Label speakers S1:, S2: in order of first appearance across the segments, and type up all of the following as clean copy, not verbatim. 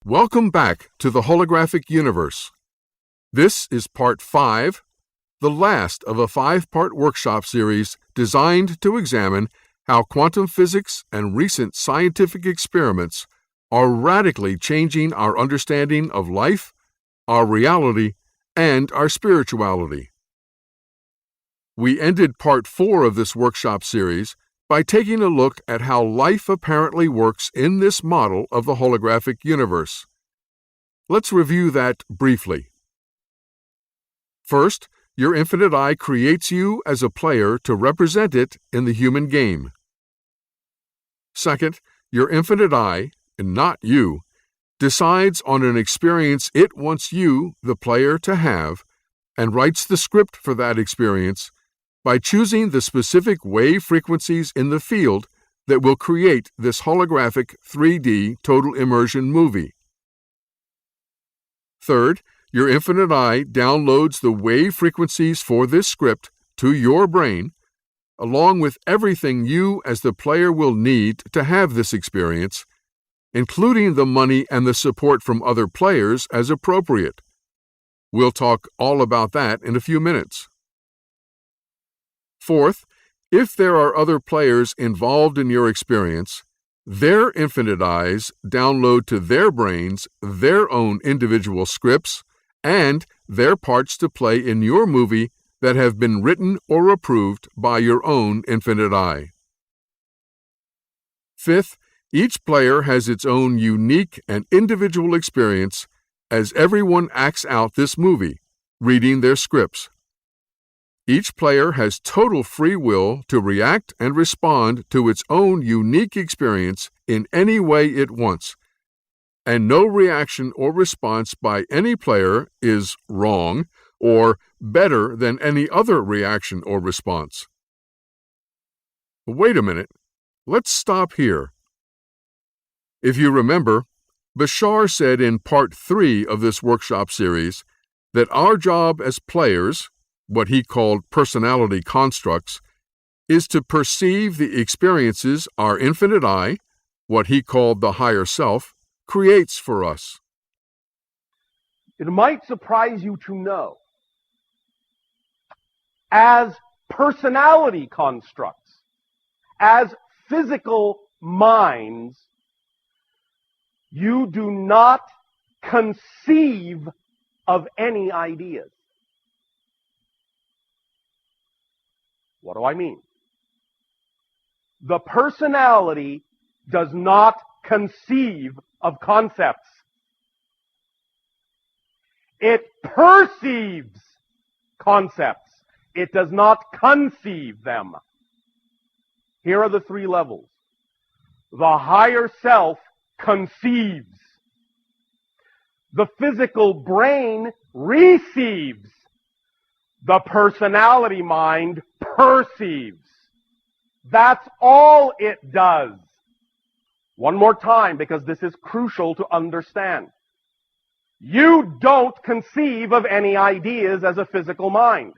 S1: Welcome back to the Holographic universe. This is Part 5, the last of a 5-part workshop series designed to examine how quantum physics and recent scientific experiments are radically changing our understanding of life, our reality, and our spirituality. We ended Part 4 of this workshop series by taking a look at how life apparently works in this model of the holographic universe. Let's review that briefly. First, your infinite I creates you as a player to represent it in the human game. Second, your infinite I, and not you, decides on an experience it wants you, the player, to have, and writes the script for that experience by choosing the specific wave frequencies in the field that will create this holographic 3D total immersion movie. Third, your infinite I downloads the wave frequencies for this script to your brain, along with everything you as the player will need to have this experience, including the money and the support from other players as appropriate. We'll talk all about that in a few minutes. Fourth, if there are other players involved in your experience, their infinite I's download to their brains their own individual scripts and their parts to play in your movie that have been written or approved by your own infinite I. Fifth, each player has its own unique and individual experience as everyone acts out this movie, reading their scripts. Each player has total free will to react and respond to its own unique experience in any way it wants, and no reaction or response by any player is wrong or better than any other reaction or response. Wait a minute. Let's stop here. If you remember, Bashar said in Part 3 of this workshop series that our job as players, what he called personality constructs, is to perceive the experiences our infinite I, what he called the higher self, creates for us.
S2: It might surprise you to know, as personality constructs, as physical minds, you do not conceive of any ideas. What do I mean? The personality does not conceive of concepts. It perceives concepts. It does not conceive them. Here are the 3 levels. The higher self conceives. The physical brain receives. The personality mind perceives. That's all it does. One more time, because this is crucial to understand. You don't conceive of any ideas as a physical mind.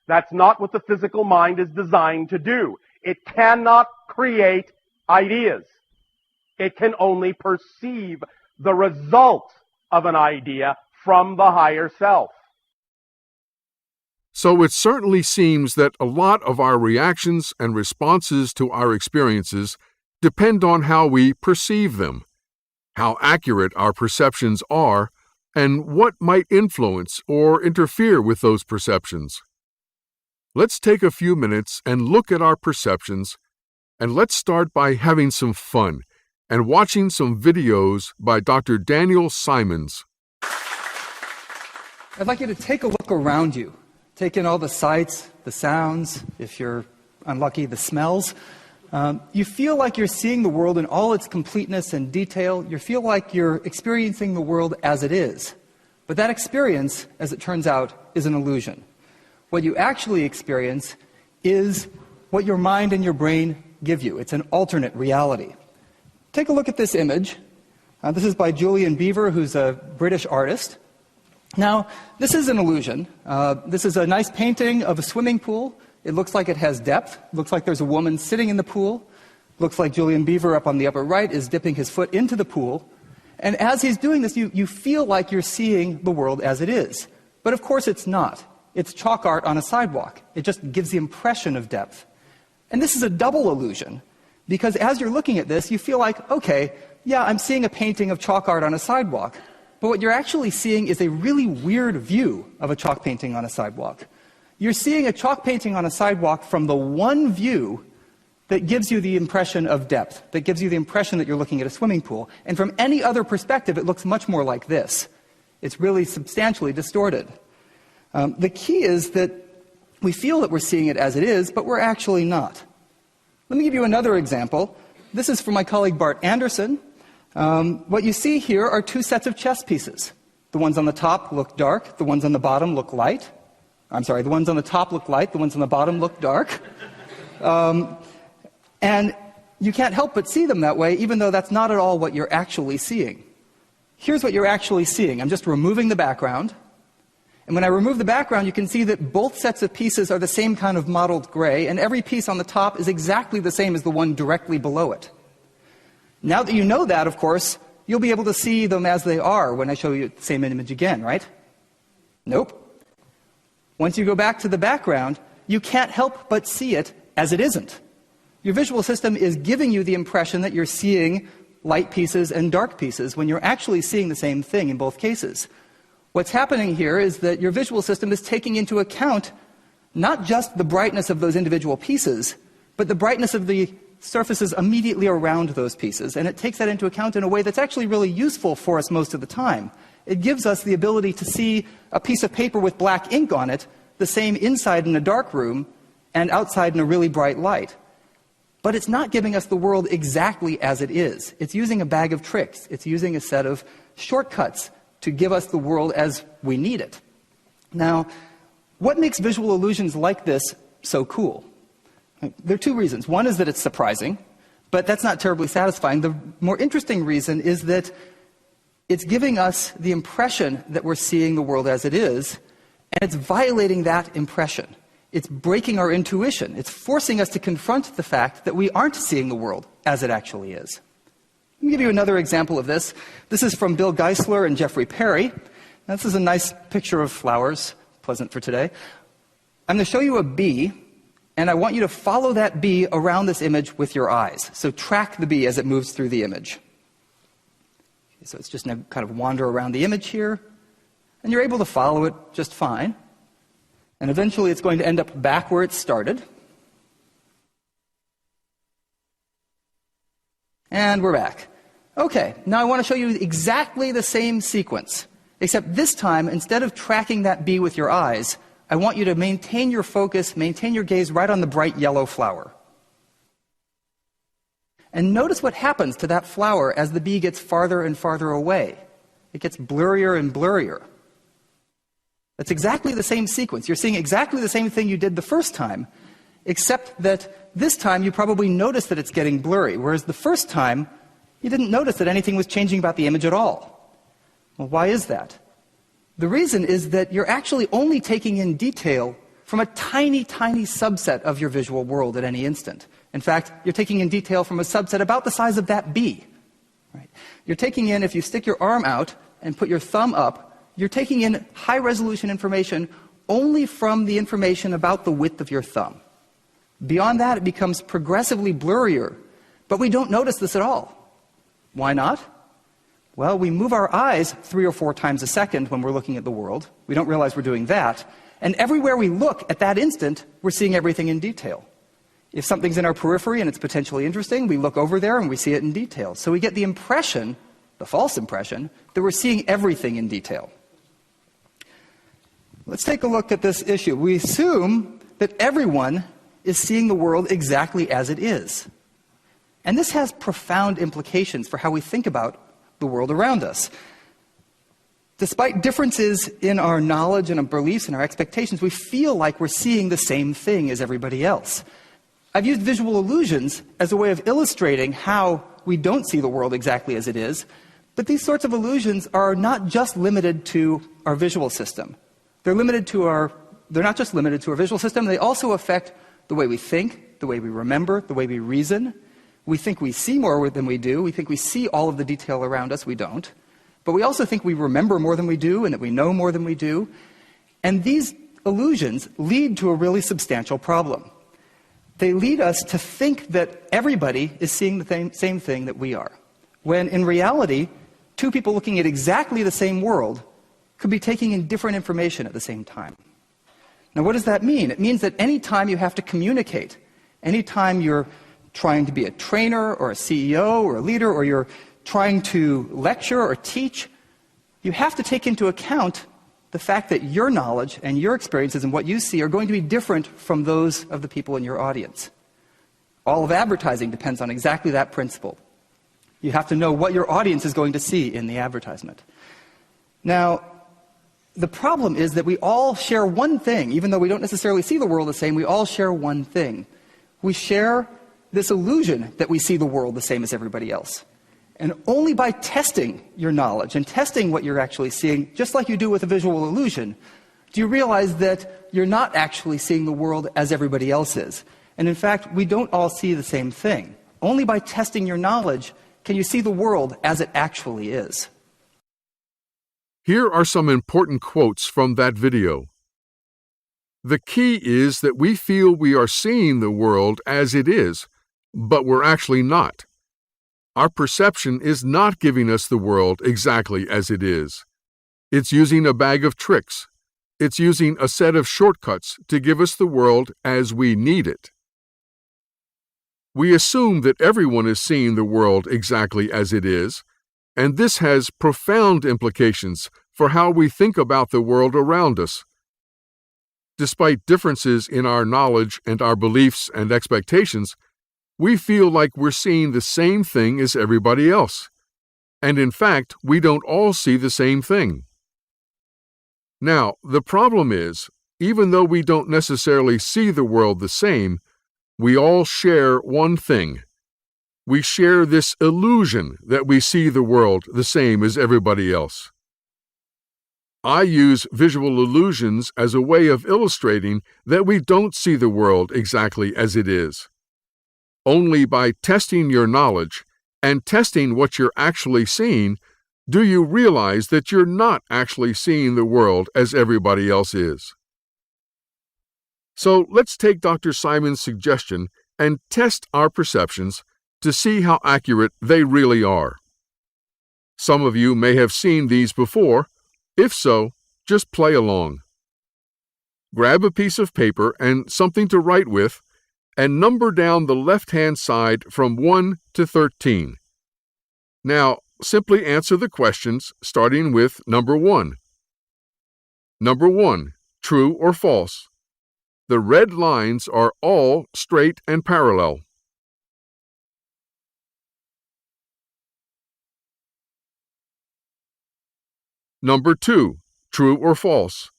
S2: That's not what the physical mind is designed to do. It cannot create ideas. It can only perceive the result of an idea from the higher self.
S1: So it certainly seems that a lot of our reactions and responses to our experiences depend on how we perceive them, how accurate our perceptions are, and what might influence or interfere with those perceptions. Let's take a few minutes and look at our perceptions, and let's start by having some fun and watching some videos by Dr. Daniel Simons.
S3: I'd like you to take a look around you. Take in all the sights, the sounds, if you're unlucky, the smells. You feel like you're seeing the world in all its completeness and detail. You feel like you're experiencing the world as it is. But that experience, as it turns out, is an illusion. What you actually experience is what your mind and your brain give you. It's an alternate reality. Take a look at this image. This is by Julian Beaver, who's a British artist. Now, this is an illusion. This is a nice painting of a swimming pool. It looks like it has depth. It looks like there's a woman sitting in the pool. It looks like Julian Beaver up on the upper right is dipping his foot into the pool. And as he's doing this, you feel like you're seeing the world as it is. But of course it's not. It's chalk art on a sidewalk. It just gives the impression of depth. And this is a double illusion, because as you're looking at this, you feel like, okay, yeah, I'm seeing a painting of chalk art on a sidewalk. But what you're actually seeing is a really weird view of a chalk painting on a sidewalk. You're seeing a chalk painting on a sidewalk from the one view that gives you the impression of depth, that gives you the impression that you're looking at a swimming pool. And from any other perspective, it looks much more like this. It's really substantially distorted. The key is that we feel that we're seeing it as it is, but we're actually not. Let me give you another example. This is from my colleague Bart Anderson. What you see here are two sets of chess pieces. The ones on the top look dark, the ones on the bottom look light. I'm sorry, the ones on the top look light, the ones on the bottom look dark. And you can't help but see them that way, even though that's not at all what you're actually seeing. Here's what you're actually seeing. I'm just removing the background. And when I remove the background, you can see that both sets of pieces are the same kind of mottled gray, and every piece on the top is exactly the same as the one directly below it. Now that you know that, of course, you'll be able to see them as they are when I show you the same image again, right? Nope. Once you go back to the background, you can't help but see it as it isn't. Your visual system is giving you the impression that you're seeing light pieces and dark pieces when you're actually seeing the same thing in both cases. What's happening here is that your visual system is taking into account not just the brightness of those individual pieces, but the brightness of the surfaces immediately around those pieces. And it takes that into account in a way that's actually really useful for us most of the time. It gives us the ability to see a piece of paper with black ink on it, the same inside in a dark room and outside in a really bright light. But it's not giving us the world exactly as it is. It's using a bag of tricks. It's using a set of shortcuts to give us the world as we need it. Now, what makes visual illusions like this so cool? There are two reasons. One is that it's surprising, but that's not terribly satisfying. The more interesting reason is that it's giving us the impression that we're seeing the world as it is, and it's violating that impression. It's breaking our intuition. It's forcing us to confront the fact that we aren't seeing the world as it actually is. Let me give you another example of this. This is from Bill Geisler and Jeffrey Perry. Now, this is a nice picture of flowers, pleasant for today. I'm going to show you a bee, and I want you to follow that bee around this image with your eyes. So track the bee as it moves through the image. Okay, so it's just going to kind of wander around the image here, and you're able to follow it just fine. And eventually it's going to end up back where it started. And we're back. Okay, now I want to show you exactly the same sequence, except this time, instead of tracking that bee with your eyes, I want you to maintain your focus, maintain your gaze right on the bright yellow flower. And notice what happens to that flower as the bee gets farther and farther away. It gets blurrier and blurrier. That's exactly the same sequence. You're seeing exactly the same thing you did the first time, except that this time you probably noticed that it's getting blurry, whereas the first time you didn't notice that anything was changing about the image at all. Well, why is that? The reason is that you're actually only taking in detail from a tiny, tiny subset of your visual world at any instant. In fact, you're taking in detail from a subset about the size of that bee. Right? You're taking in, if you stick your arm out and put your thumb up, you're taking in high-resolution information only from the information about the width of your thumb. Beyond that, it becomes progressively blurrier, but we don't notice this at all. Why not? Well, we move our eyes 3 or 4 times a second when we're looking at the world. We don't realize we're doing that. And everywhere we look at that instant, we're seeing everything in detail. If something's in our periphery and it's potentially interesting, we look over there and we see it in detail. So we get the impression, the false impression, that we're seeing everything in detail. Let's take a look at this issue. We assume that everyone is seeing the world exactly as it is. And this has profound implications for how we think about the world around us. Despite differences in our knowledge and our beliefs and our expectations, we feel like we're seeing the same thing as everybody else. I've used visual illusions as a way of illustrating how we don't see the world exactly as it is, but these sorts of illusions are not just limited to our visual system. They're not just limited to our visual system, they also affect the way we think, the way we remember, the way we reason. We think we see more than we do. We think we see all of the detail around us. We don't. But we also think we remember more than we do and that we know more than we do. And these illusions lead to a really substantial problem. They lead us to think that everybody is seeing the same thing that we are, when in reality, two people looking at exactly the same world could be taking in different information at the same time. Now, what does that mean? It means that any time you have to communicate, any time you're trying to be a trainer or a CEO or a leader, or you're trying to lecture or teach, you have to take into account the fact that your knowledge and your experiences and what you see are going to be different from those of the people in your audience. All of advertising depends on exactly that principle. You have to know what your audience is going to see in the advertisement. Now, the problem is that we all share one thing. Even though we don't necessarily see the world the same, we all share one thing. We share this illusion that we see the world the same as everybody else. And only by testing your knowledge and testing what you're actually seeing, just like you do with a visual illusion, do you realize that you're not actually seeing the world as everybody else is. And in fact, we don't all see the same thing. Only by testing your knowledge can you see the world as it actually is.
S1: Here are some important quotes from that video. The key is that we feel we are seeing the world as it is, but we're actually not. Our perception is not giving us the world exactly as it is. It's using a bag of tricks. It's using a set of shortcuts to give us the world as we need it. We assume that everyone is seeing the world exactly as it is, and this has profound implications for how we think about the world around us. Despite differences in our knowledge and our beliefs and expectations, we feel like we're seeing the same thing as everybody else. And in fact, we don't all see the same thing. Now, the problem is, even though we don't necessarily see the world the same, we all share one thing. We share this illusion that we see the world the same as everybody else. I use visual illusions as a way of illustrating that we don't see the world exactly as it is. Only by testing your knowledge and testing what you're actually seeing do you realize that you're not actually seeing the world as everybody else is. So let's take Dr. Simon's suggestion and test our perceptions to see how accurate they really are. Some of you may have seen these before. If so, just play along. Grab a piece of paper and something to write with, and number down the left-hand side from 1 to 13. Now, simply answer the questions starting with number 1. Number 1, true or false? The red lines are all straight and parallel. Number 2, true or false?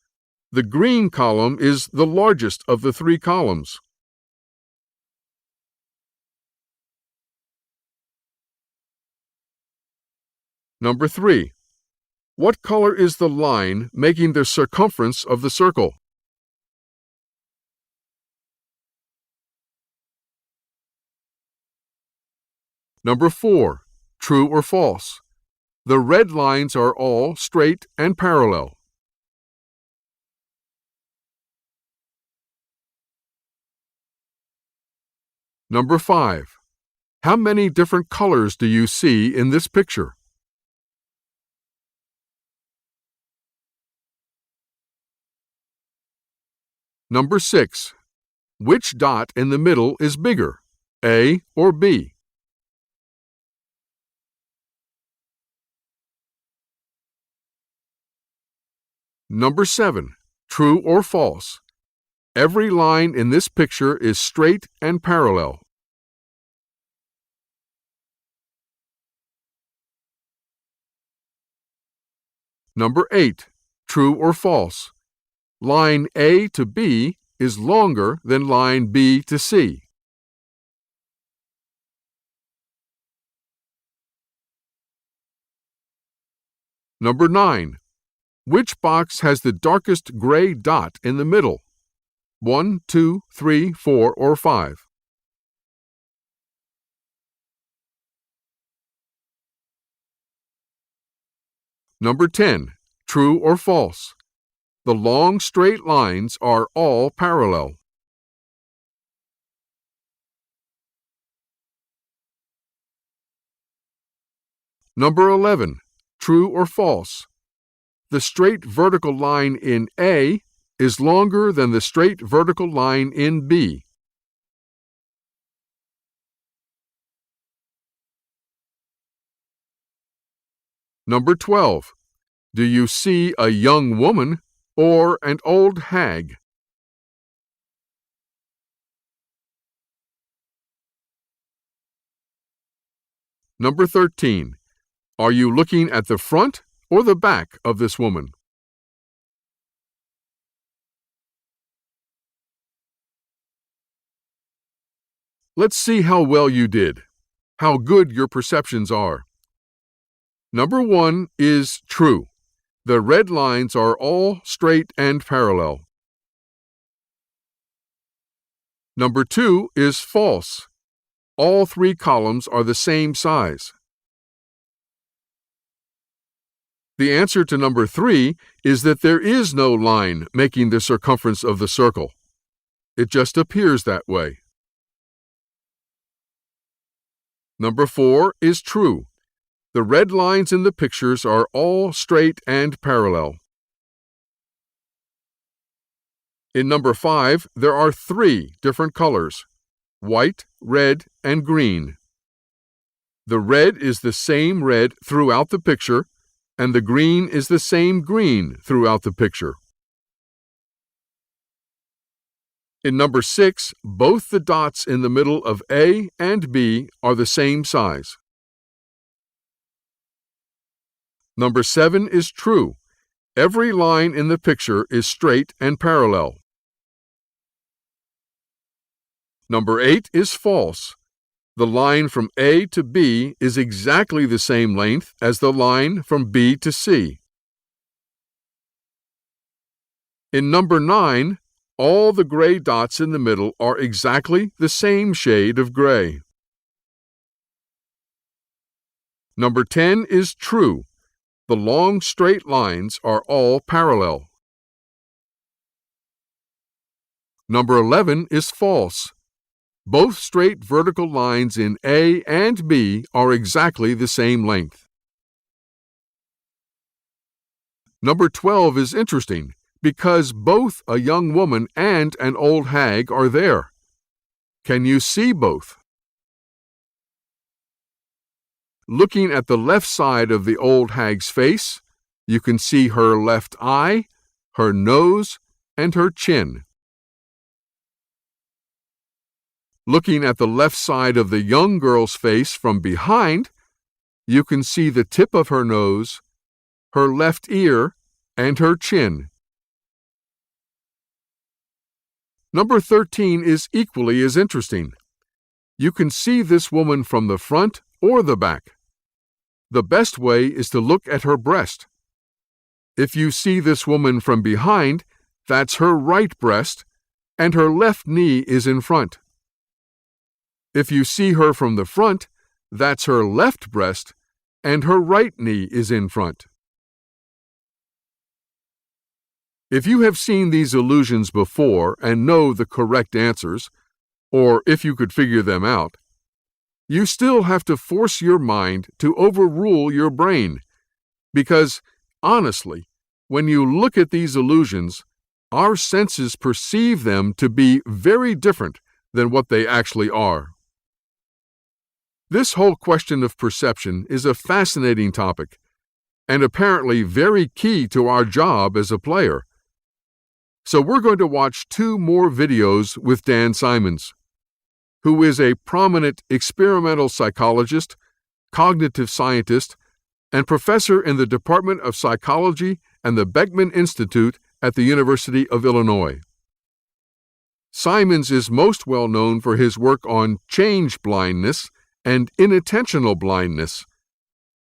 S1: The green column is the largest of the 3 columns. Number 3. What color is the line making the circumference of the circle? Number 4. True or false? The red lines are all straight and parallel. Number 5. How many different colors do you see in this picture? Number 6. Which dot in the middle is bigger, A or B? Number 7. True or false? Every line in this picture is straight and parallel. Number 8. True or false? Line A to B is longer than line B to C. Number 9. Which box has the darkest gray dot in the middle? 1, 2, 3, 4, or 5? Number 10. True or false? The long straight lines are all parallel. Number 11. True or false? The straight vertical line in A is longer than the straight vertical line in B. Number 12. Do you see a young woman or an old hag? Number 13. Are you looking at the front or the back of this woman? Let's see how well you did, how good your perceptions are. Number 1 is true. The red lines are all straight and parallel. Number 2 is false. All 3 columns are the same size. The answer to number 3 is that there is no line making the circumference of the circle. It just appears that way. Number 4 is true. The red lines in the pictures are all straight and parallel. In number 5, there are 3 different colors: white, red, and green. The red is the same red throughout the picture, and the green is the same green throughout the picture. In number 6, both the dots in the middle of A and B are the same size. Number 7 is true. Every line in the picture is straight and parallel. Number 8 is false. The line from A to B is exactly the same length as the line from B to C. In number 9, all the gray dots in the middle are exactly the same shade of gray. Number 10 is true. The long straight lines are all parallel. Number 11 is false. Both straight vertical lines in A and B are exactly the same length. Number 12 is interesting because both a young woman and an old hag are there. Can you see both? Looking at the left side of the old hag's face, you can see her left eye, her nose, and her chin. Looking at the left side of the young girl's face from behind, you can see the tip of her nose, her left ear, and her chin. Number 13 is equally as interesting. You can see this woman from the front or the back. The best way is to look at her breast. If you see this woman from behind, that's her right breast, and her left knee is in front. If you see her from the front, that's her left breast, and her right knee is in front. If you have seen these illusions before and know the correct answers, or if you could figure them out, you still have to force your mind to overrule your brain, because, honestly, when you look at these illusions, our senses perceive them to be very different than what they actually are. This whole question of perception is a fascinating topic, and apparently very key to our job as a player. So we're going to watch 2 more videos with Dan Simons, who is a prominent experimental psychologist, cognitive scientist, and professor in the Department of Psychology and the Beckman Institute at the University of Illinois. Simons is most well known for his work on change blindness and inattentional blindness,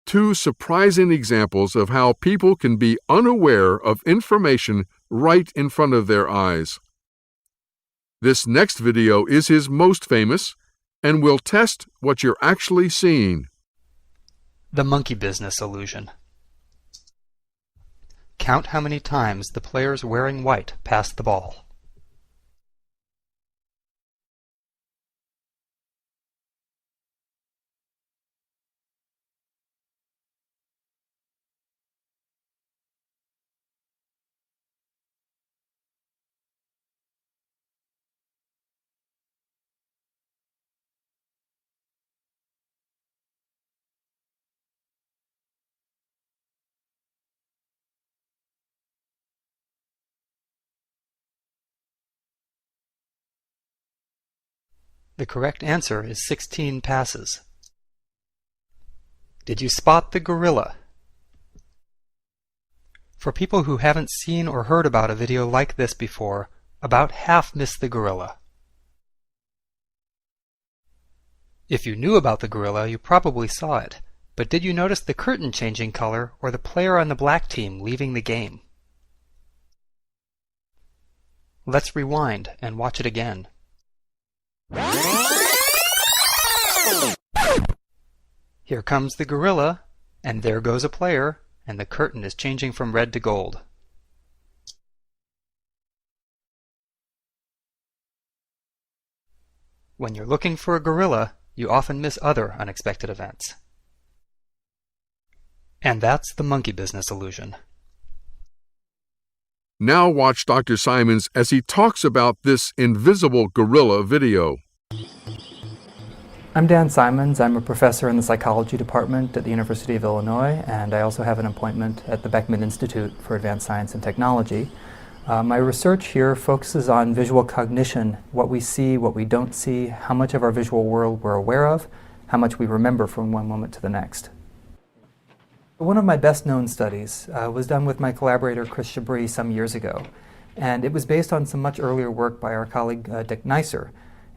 S1: 2 surprising examples of how people can be unaware of information right in front of their eyes. This next video is his most famous and will test what you're actually seeing.
S4: The monkey business illusion.
S3: count how many times the players wearing white pass the ball. The correct answer is 16 passes. Did you spot the gorilla? For people who haven't seen or heard about a video like this before, about half miss the gorilla. If you knew about the gorilla, you probably saw it, but did you notice the curtain changing color or the player on the black team leaving the game? Let's rewind and watch it again. Here comes the gorilla, and there goes a player, and the curtain is changing from red to gold. When you're looking for a gorilla, you often miss other unexpected events. And that's the monkey business illusion.
S1: Now watch Dr. Simons as he talks about this invisible gorilla video.
S3: I'm Dan Simons. I'm a professor in the psychology department at the University of Illinois, and I also have an appointment at the Beckman Institute for Advanced Science and Technology. My research here focuses on visual cognition, what we see, what we don't see, how much of our visual world we're aware of, how much we remember from one moment to the next. One of my best-known studies was done with my collaborator Chris Chabris some years ago, and it was based on some much earlier work by our colleague Dick Neisser.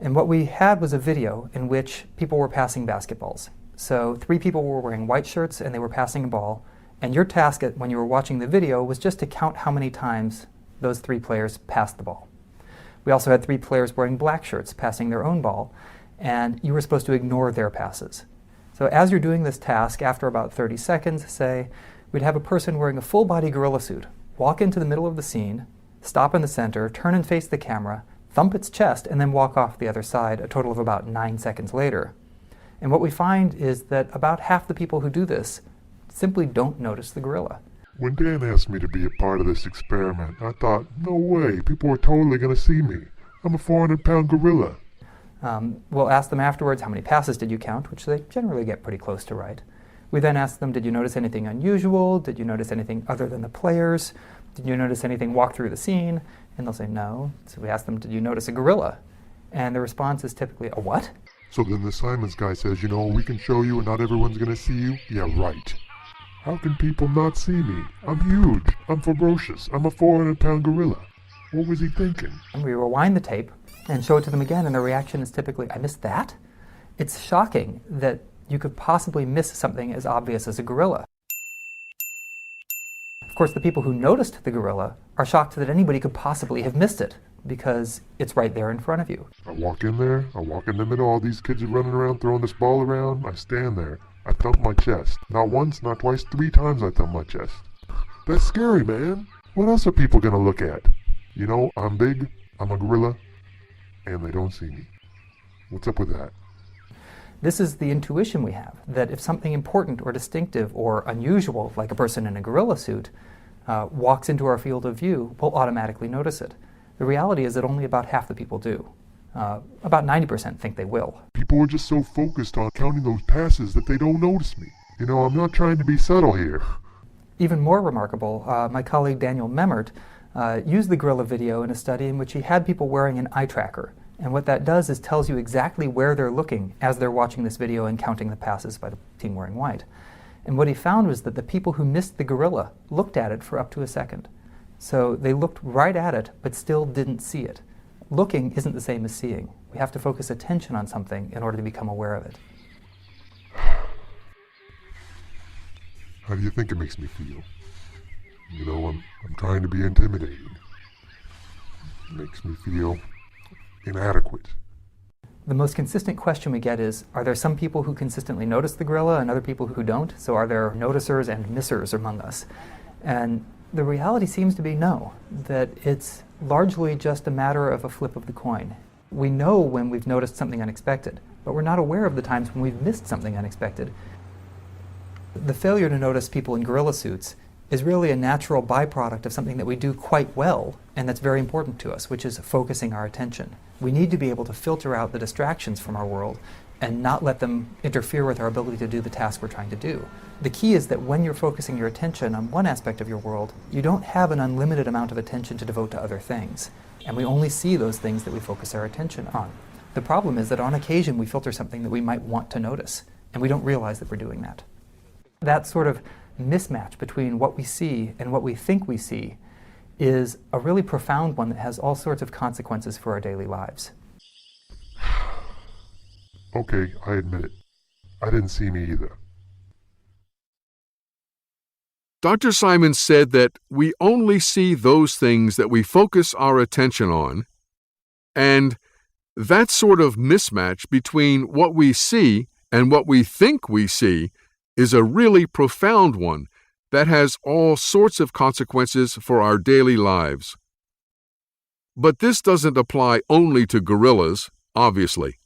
S3: And what we had was a video in which people were passing basketballs. So 3 people were wearing white shirts and they were passing a ball, and your task when you were watching the video was just to count how many times those 3 players passed the ball. We also had 3 players wearing black shirts passing their own ball, and you were supposed to ignore their passes. So as you're doing this task, after about 30 seconds, say, we'd have a person wearing a full-body gorilla suit walk into the middle of the scene, stop in the center, turn and face the camera, thump its chest, and then walk off the other side a total of about 9 seconds later. And what we find is that about half the people who do this simply don't notice the gorilla.
S4: When Dan asked me to be a part of this experiment, I thought, no way, people are totally going to see me. I'm a 400-pound gorilla.
S3: We'll ask them afterwards, how many passes did you count, which they generally get pretty close to right. We then ask them, did you notice anything unusual? Did you notice anything other than the players? Did you notice anything walk through the scene? And they'll say no. So we ask them, did you notice a gorilla? And the response is typically, a what?
S4: So then the Simons guy says, we can show you and not everyone's going to see you? Yeah, right. How can people not see me? I'm huge. I'm ferocious. I'm a 400-pound gorilla. What was he thinking?
S3: And we rewind the tape and show it to them again, and the reaction is typically, I missed that? It's shocking that you could possibly miss something as obvious as a gorilla. Of course, the people who noticed the gorilla are shocked that anybody could possibly have missed it, because it's right there in front of you.
S4: I walk in there, I walk in the middle, all these kids are running around throwing this ball around, I stand there, I thump my chest. Not once, not twice, 3 times I thump my chest. That's scary, man. What else are people gonna look at? I'm big, I'm a gorilla, and they don't see me. What's up with that?
S3: This is the intuition we have, that if something important or distinctive or unusual, like a person in a gorilla suit, walks into our field of view, we'll automatically notice it. The reality is that only about half the people do. About 90% think they will.
S4: People are just so focused on counting those passes that they don't notice me. I'm not trying to be subtle here.
S3: Even more remarkable, my colleague Daniel Memmert used the gorilla video in a study in which he had people wearing an eye tracker. And what that does is tells you exactly where they're looking as they're watching this video and counting the passes by the team wearing white. And what he found was that the people who missed the gorilla looked at it for up to a second. So they looked right at it, but still didn't see it. Looking isn't the same as seeing. We have to focus attention on something in order to become aware of it.
S4: How do you think it makes me feel? I'm trying to be intimidating. It makes me feel inadequate.
S3: The most consistent question we get is, are there some people who consistently notice the gorilla and other people who don't? So are there noticers and missers among us? And The reality seems to be no, that it's largely just a matter of a flip of the coin. We know when we've noticed something unexpected, but we're not aware of the times when we've missed something unexpected. The failure to notice people in gorilla suits is really a natural byproduct of something that we do quite well and that's very important to us, which is focusing our attention. We need to be able to filter out the distractions from our world and not let them interfere with our ability to do the task we're trying to do. The key is that when you're focusing your attention on one aspect of your world, you don't have an unlimited amount of attention to devote to other things. And we only see those things that we focus our attention on. The problem is that on occasion we filter something that we might want to notice, and we don't realize that we're doing that. That sort of mismatch between what we see and what we think we see is a really profound one that has all sorts of consequences for our daily lives.
S4: Okay, I admit it. I didn't see me either.
S1: Dr. Simons said that we only see those things that we focus our attention on, and that sort of mismatch between what we see and what we think we see is a really profound one that has all sorts of consequences for our daily lives. But this doesn't apply only to gorillas, obviously.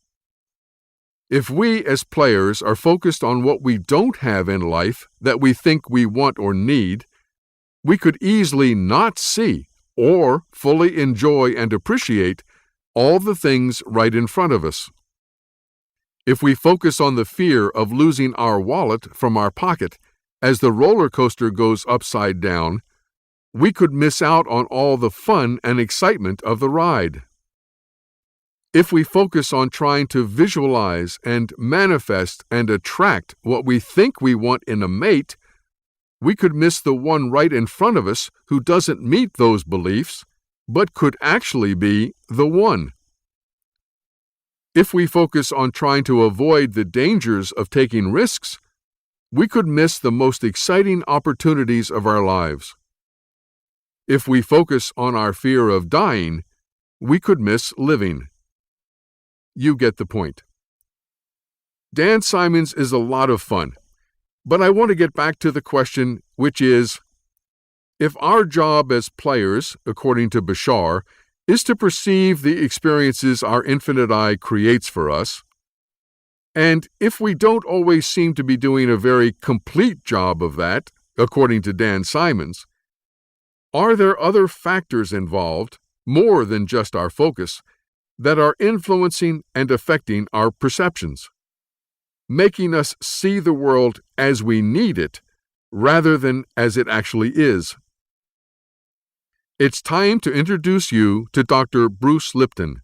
S1: If we as players are focused on what we don't have in life that we think we want or need, we could easily not see or fully enjoy and appreciate all the things right in front of us. If we focus on the fear of losing our wallet from our pocket as the roller coaster goes upside down, we could miss out on all the fun and excitement of the ride. If we focus on trying to visualize and manifest and attract what we think we want in a mate, we could miss the one right in front of us who doesn't meet those beliefs, but could actually be the one. If we focus on trying to avoid the dangers of taking risks, we could miss the most exciting opportunities of our lives. If we focus on our fear of dying, we could miss living. You get the point. Dan Simons is a lot of fun, but I want to get back to the question, which is, if our job as players, according to Bashar, is to perceive the experiences our infinite eye creates for us, and if we don't always seem to be doing a very complete job of that, according to Dan Simons, are there other factors involved, more than just our focus, that are influencing and affecting our perceptions, making us see the world as we need it rather than as it actually is? It's time to introduce you to Dr. Bruce Lipton.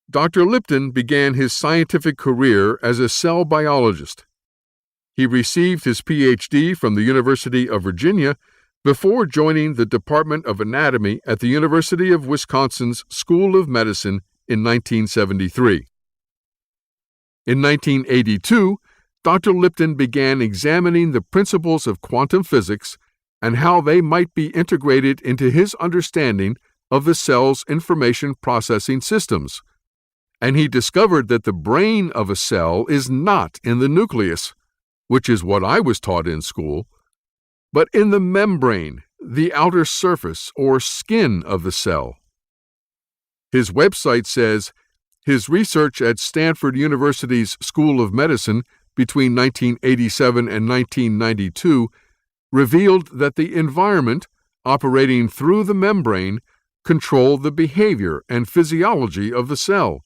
S1: Dr. Lipton began his scientific career as a cell biologist. He received his PhD from the University of Virginia before joining the Department of Anatomy at the University of Wisconsin's School of Medicine in 1973. In 1982, Dr. Lipton began examining the principles of quantum physics and how they might be integrated into his understanding of the cell's information processing systems. And he discovered that the brain of a cell is not in the nucleus, which is what I was taught in school, but in the membrane, the outer surface or skin of the cell. His website says his research at Stanford University's School of Medicine between 1987 and 1992 revealed that the environment operating through the membrane controlled the behavior and physiology of the cell.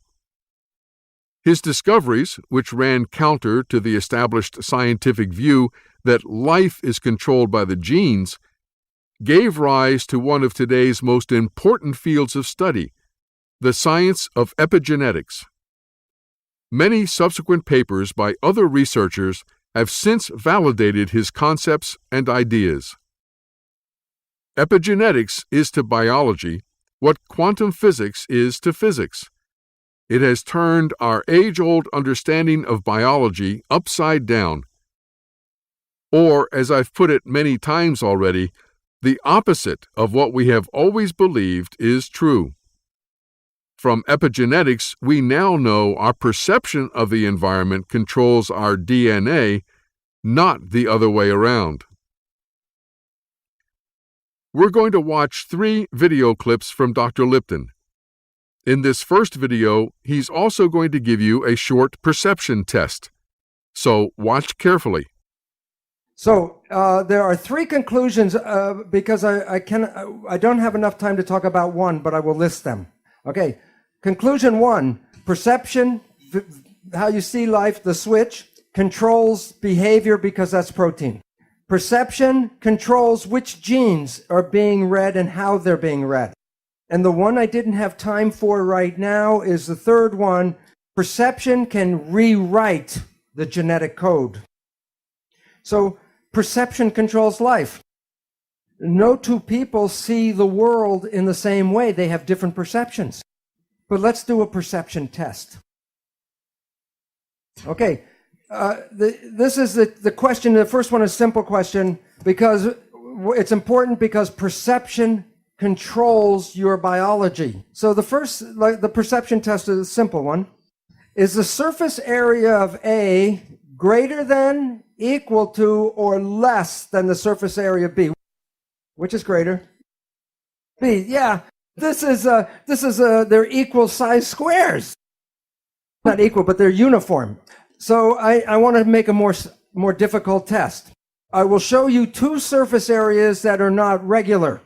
S1: His discoveries, which ran counter to the established scientific view that life is controlled by the genes, gave rise to one of today's most important fields of study, the science of epigenetics. Many subsequent papers by other researchers have since validated his concepts and ideas. Epigenetics is to biology what quantum physics is to physics. It has turned our age-old understanding of biology upside down. Or, as I've put it many times already, the opposite of what we have always believed is true. From epigenetics, we now know our perception of the environment controls our DNA, not the other way around. We're going to watch 3 video clips from Dr. Lipton. In this first video, he's also going to give you a short perception test. So watch carefully.
S5: So there are 3 conclusions because I don't have enough time to talk about one, but I will list them. Okay, conclusion 1, perception, how you see life, the switch, controls behavior because that's protein. Perception controls which genes are being read and how they're being read. And the one I didn't have time for right now is the third one. Perception can rewrite the genetic code. So perception controls life. No 2 people see the world in the same way. They have different perceptions. But let's do a perception test. Okay. This is the question. The first one is a simple question because it's important because perception controls your biology. So the perception test is a simple one. Is the surface area of A greater than, equal to, or less than the surface area of B? Which is greater? B. Yeah. This is they're equal size squares. Not equal, but they're uniform. So I want to make a more difficult test. I will show you 2 surface areas that are not regular.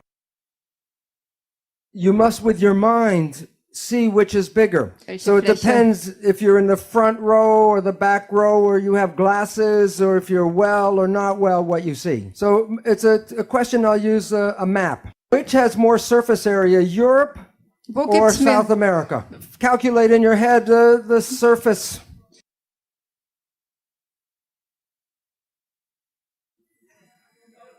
S5: You must, with your mind, see which is bigger. So it depends if you're in the front row or the back row, or you have glasses, or if you're well or not well, what you see. So it's a question. I'll use a map. Which has more surface area, Europe or South America? Calculate in your head the surface.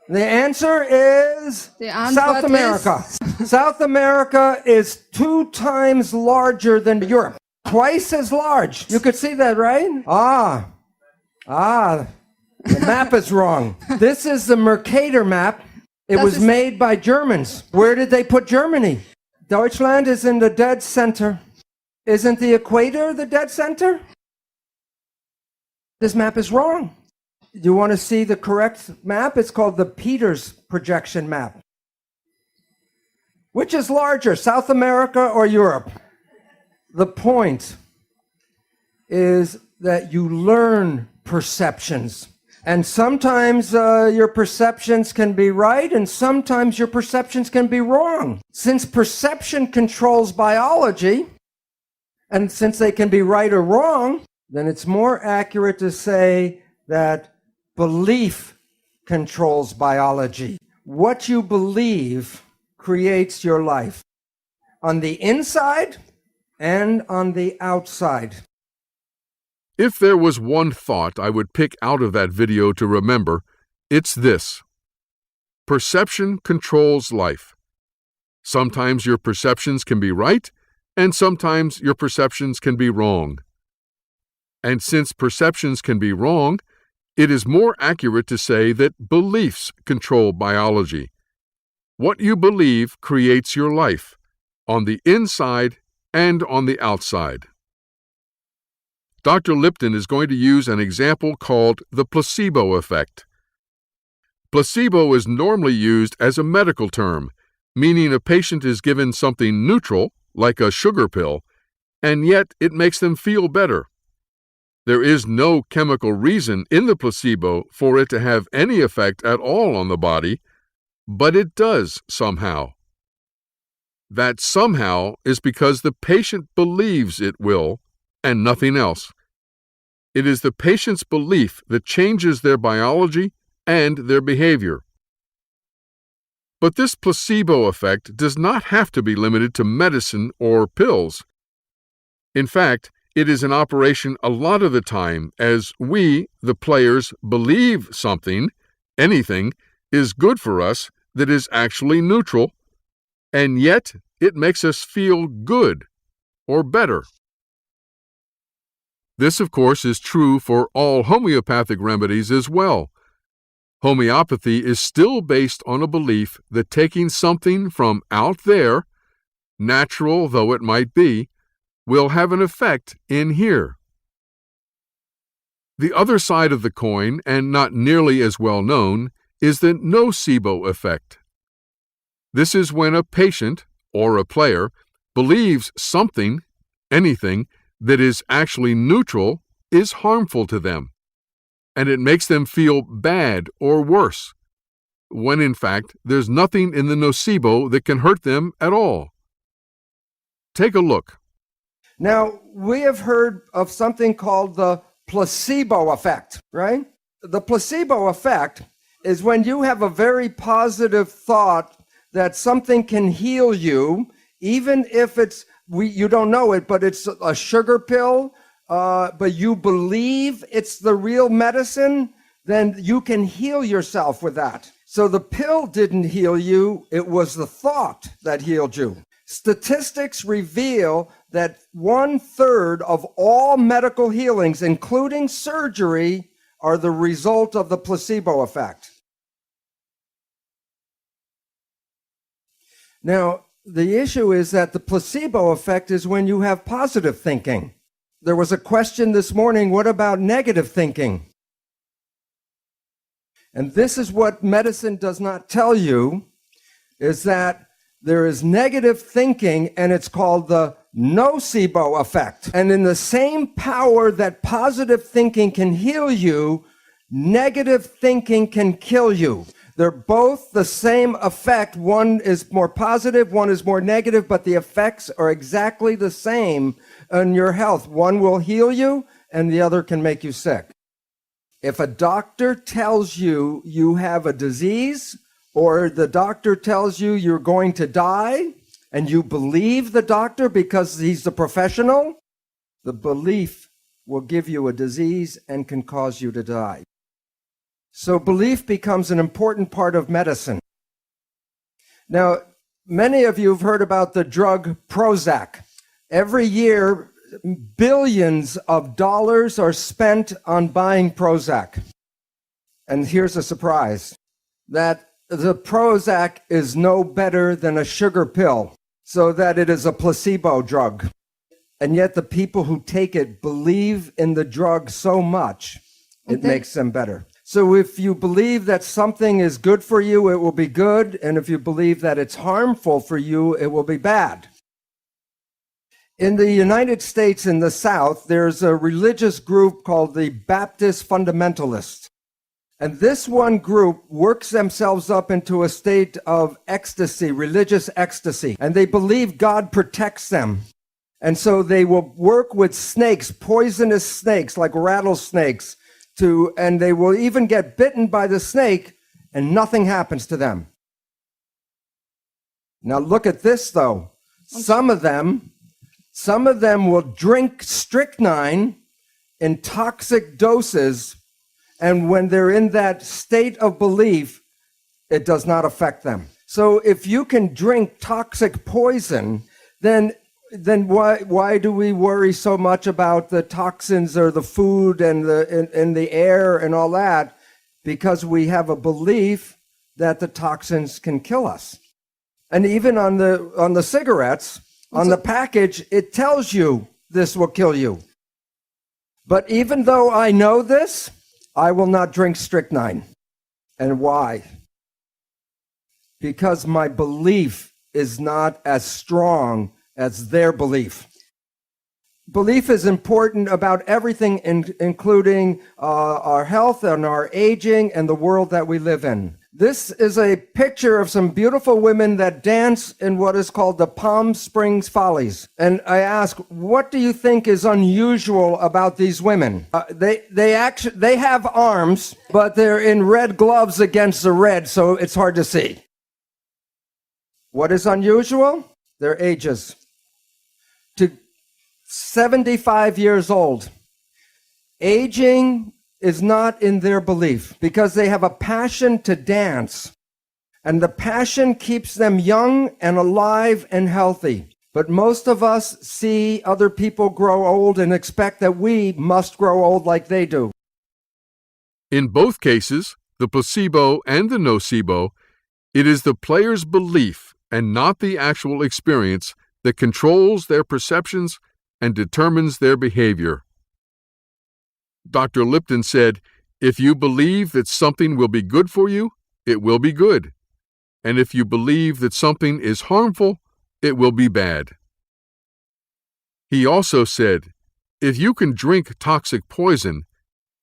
S5: The answer is South America. South America is 2 times larger than Europe. Twice as large. You could see that, right? The map is wrong. This is the Mercator map. It was made by Germans. Where did they put Germany? Deutschland is in the dead center. Isn't the equator the dead center? This map is wrong. You want to see the correct map? It's called the Peters projection map. Which is larger, South America or Europe? The point is that you learn perceptions. And sometimes your perceptions can be right, and sometimes your perceptions can be wrong. Since perception controls biology, and since they can be right or wrong, then it's more accurate to say that belief controls biology. What you believe creates your life on the inside and on the outside.
S1: If there was one thought I would pick out of that video to remember, it's this. Perception controls life. Sometimes your perceptions can be right, and sometimes your perceptions can be wrong. And since perceptions can be wrong, it is more accurate to say that beliefs control biology. What you believe creates your life, on the inside and on the outside. Dr. Lipton is going to use an example called the placebo effect. Placebo is normally used as a medical term, meaning a patient is given something neutral, like a sugar pill, and yet it makes them feel better. There is no chemical reason in the placebo for it to have any effect at all on the body, but it does somehow. That somehow is because the patient believes it will, and nothing else. It is the patient's belief that changes their biology and their behavior. But this placebo effect does not have to be limited to medicine or pills. In fact, it is in operation a lot of the time as we, the players, believe something, anything, is good for us that is actually neutral, and yet it makes us feel good or better. This, of course, is true for all homeopathic remedies as well. Homeopathy is still based on a belief that taking something from out there, natural though it might be, will have an effect in here. The other side of the coin, and not nearly as well known, is the nocebo effect. This is when a patient or a player believes something, anything, that is actually neutral is harmful to them, and it makes them feel bad or worse, when in fact there's nothing in the nocebo that can hurt them at all. Take a look.
S5: Now, we have heard of something called the placebo effect, right? The placebo effect is when you have a very positive thought that something can heal you, even if you don't know it, but it's a sugar pill, but you believe it's the real medicine, then you can heal yourself with that. So the pill didn't heal you, it was the thought that healed you. Statistics reveal that 1/3 of all medical healings, including surgery, are the result of the placebo effect. Now, the issue is that the placebo effect is when you have positive thinking. There was a question this morning, what about negative thinking? And this is what medicine does not tell you, is that there is negative thinking, and it's called the nocebo effect. And in the same power that positive thinking can heal you, negative thinking can kill you. They're both the same effect. One is more positive, one is more negative, but the effects are exactly the same on your health. One will heal you, and the other can make you sick. If a doctor tells you you have a disease, or the doctor tells you you're going to die, and you believe the doctor because he's the professional, the belief will give you a disease and can cause you to die. So belief becomes an important part of medicine. Now, many of you have heard about the drug Prozac. Every year, billions of dollars are spent on buying Prozac. And here's a surprise, that the Prozac is no better than a sugar pill, so that it is a placebo drug. And yet the people who take it believe in the drug so much, it makes them better. So if you believe that something is good for you, it will be good. And if you believe that it's harmful for you, it will be bad. In the United States, in the South, there's a religious group called the Baptist Fundamentalists. And this one group works themselves up into a state of ecstasy, religious ecstasy. And they believe God protects them. And so they will work with snakes, poisonous snakes like rattlesnakes, and they will even get bitten by the snake and nothing happens to them. Now look at this though. Some of them will drink strychnine in toxic doses, and when they're in that state of belief, it does not affect them. So if you can drink toxic poison, then why do we worry so much about the toxins or the food and the air and all that? Because we have a belief that the toxins can kill us. And even on the cigarettes, on the package, it tells you this will kill you. But even though I know this, I will not drink strychnine. And why? Because my belief is not as strong as their belief. Belief is important about everything, including our health and our aging and the world that we live in. This is a picture of some beautiful women that dance in what is called the Palm Springs Follies. And I ask, what do you think is unusual about these women? They have arms, but they're in red gloves against the red, so it's hard to see. What is unusual? Their ages. To 75 years old. Aging is not in their belief because they have a passion to dance. And the passion keeps them young and alive and healthy. But most of us see other people grow old and expect that we must grow old like they do.
S1: In both cases, the placebo and the nocebo, it is the player's belief and not the actual experience that controls their perceptions and determines their behavior. Dr. Lipton said, "If you believe that something will be good for you, it will be good. and if you believe that something is harmful, it will be bad. He also said, if you can drink toxic poison,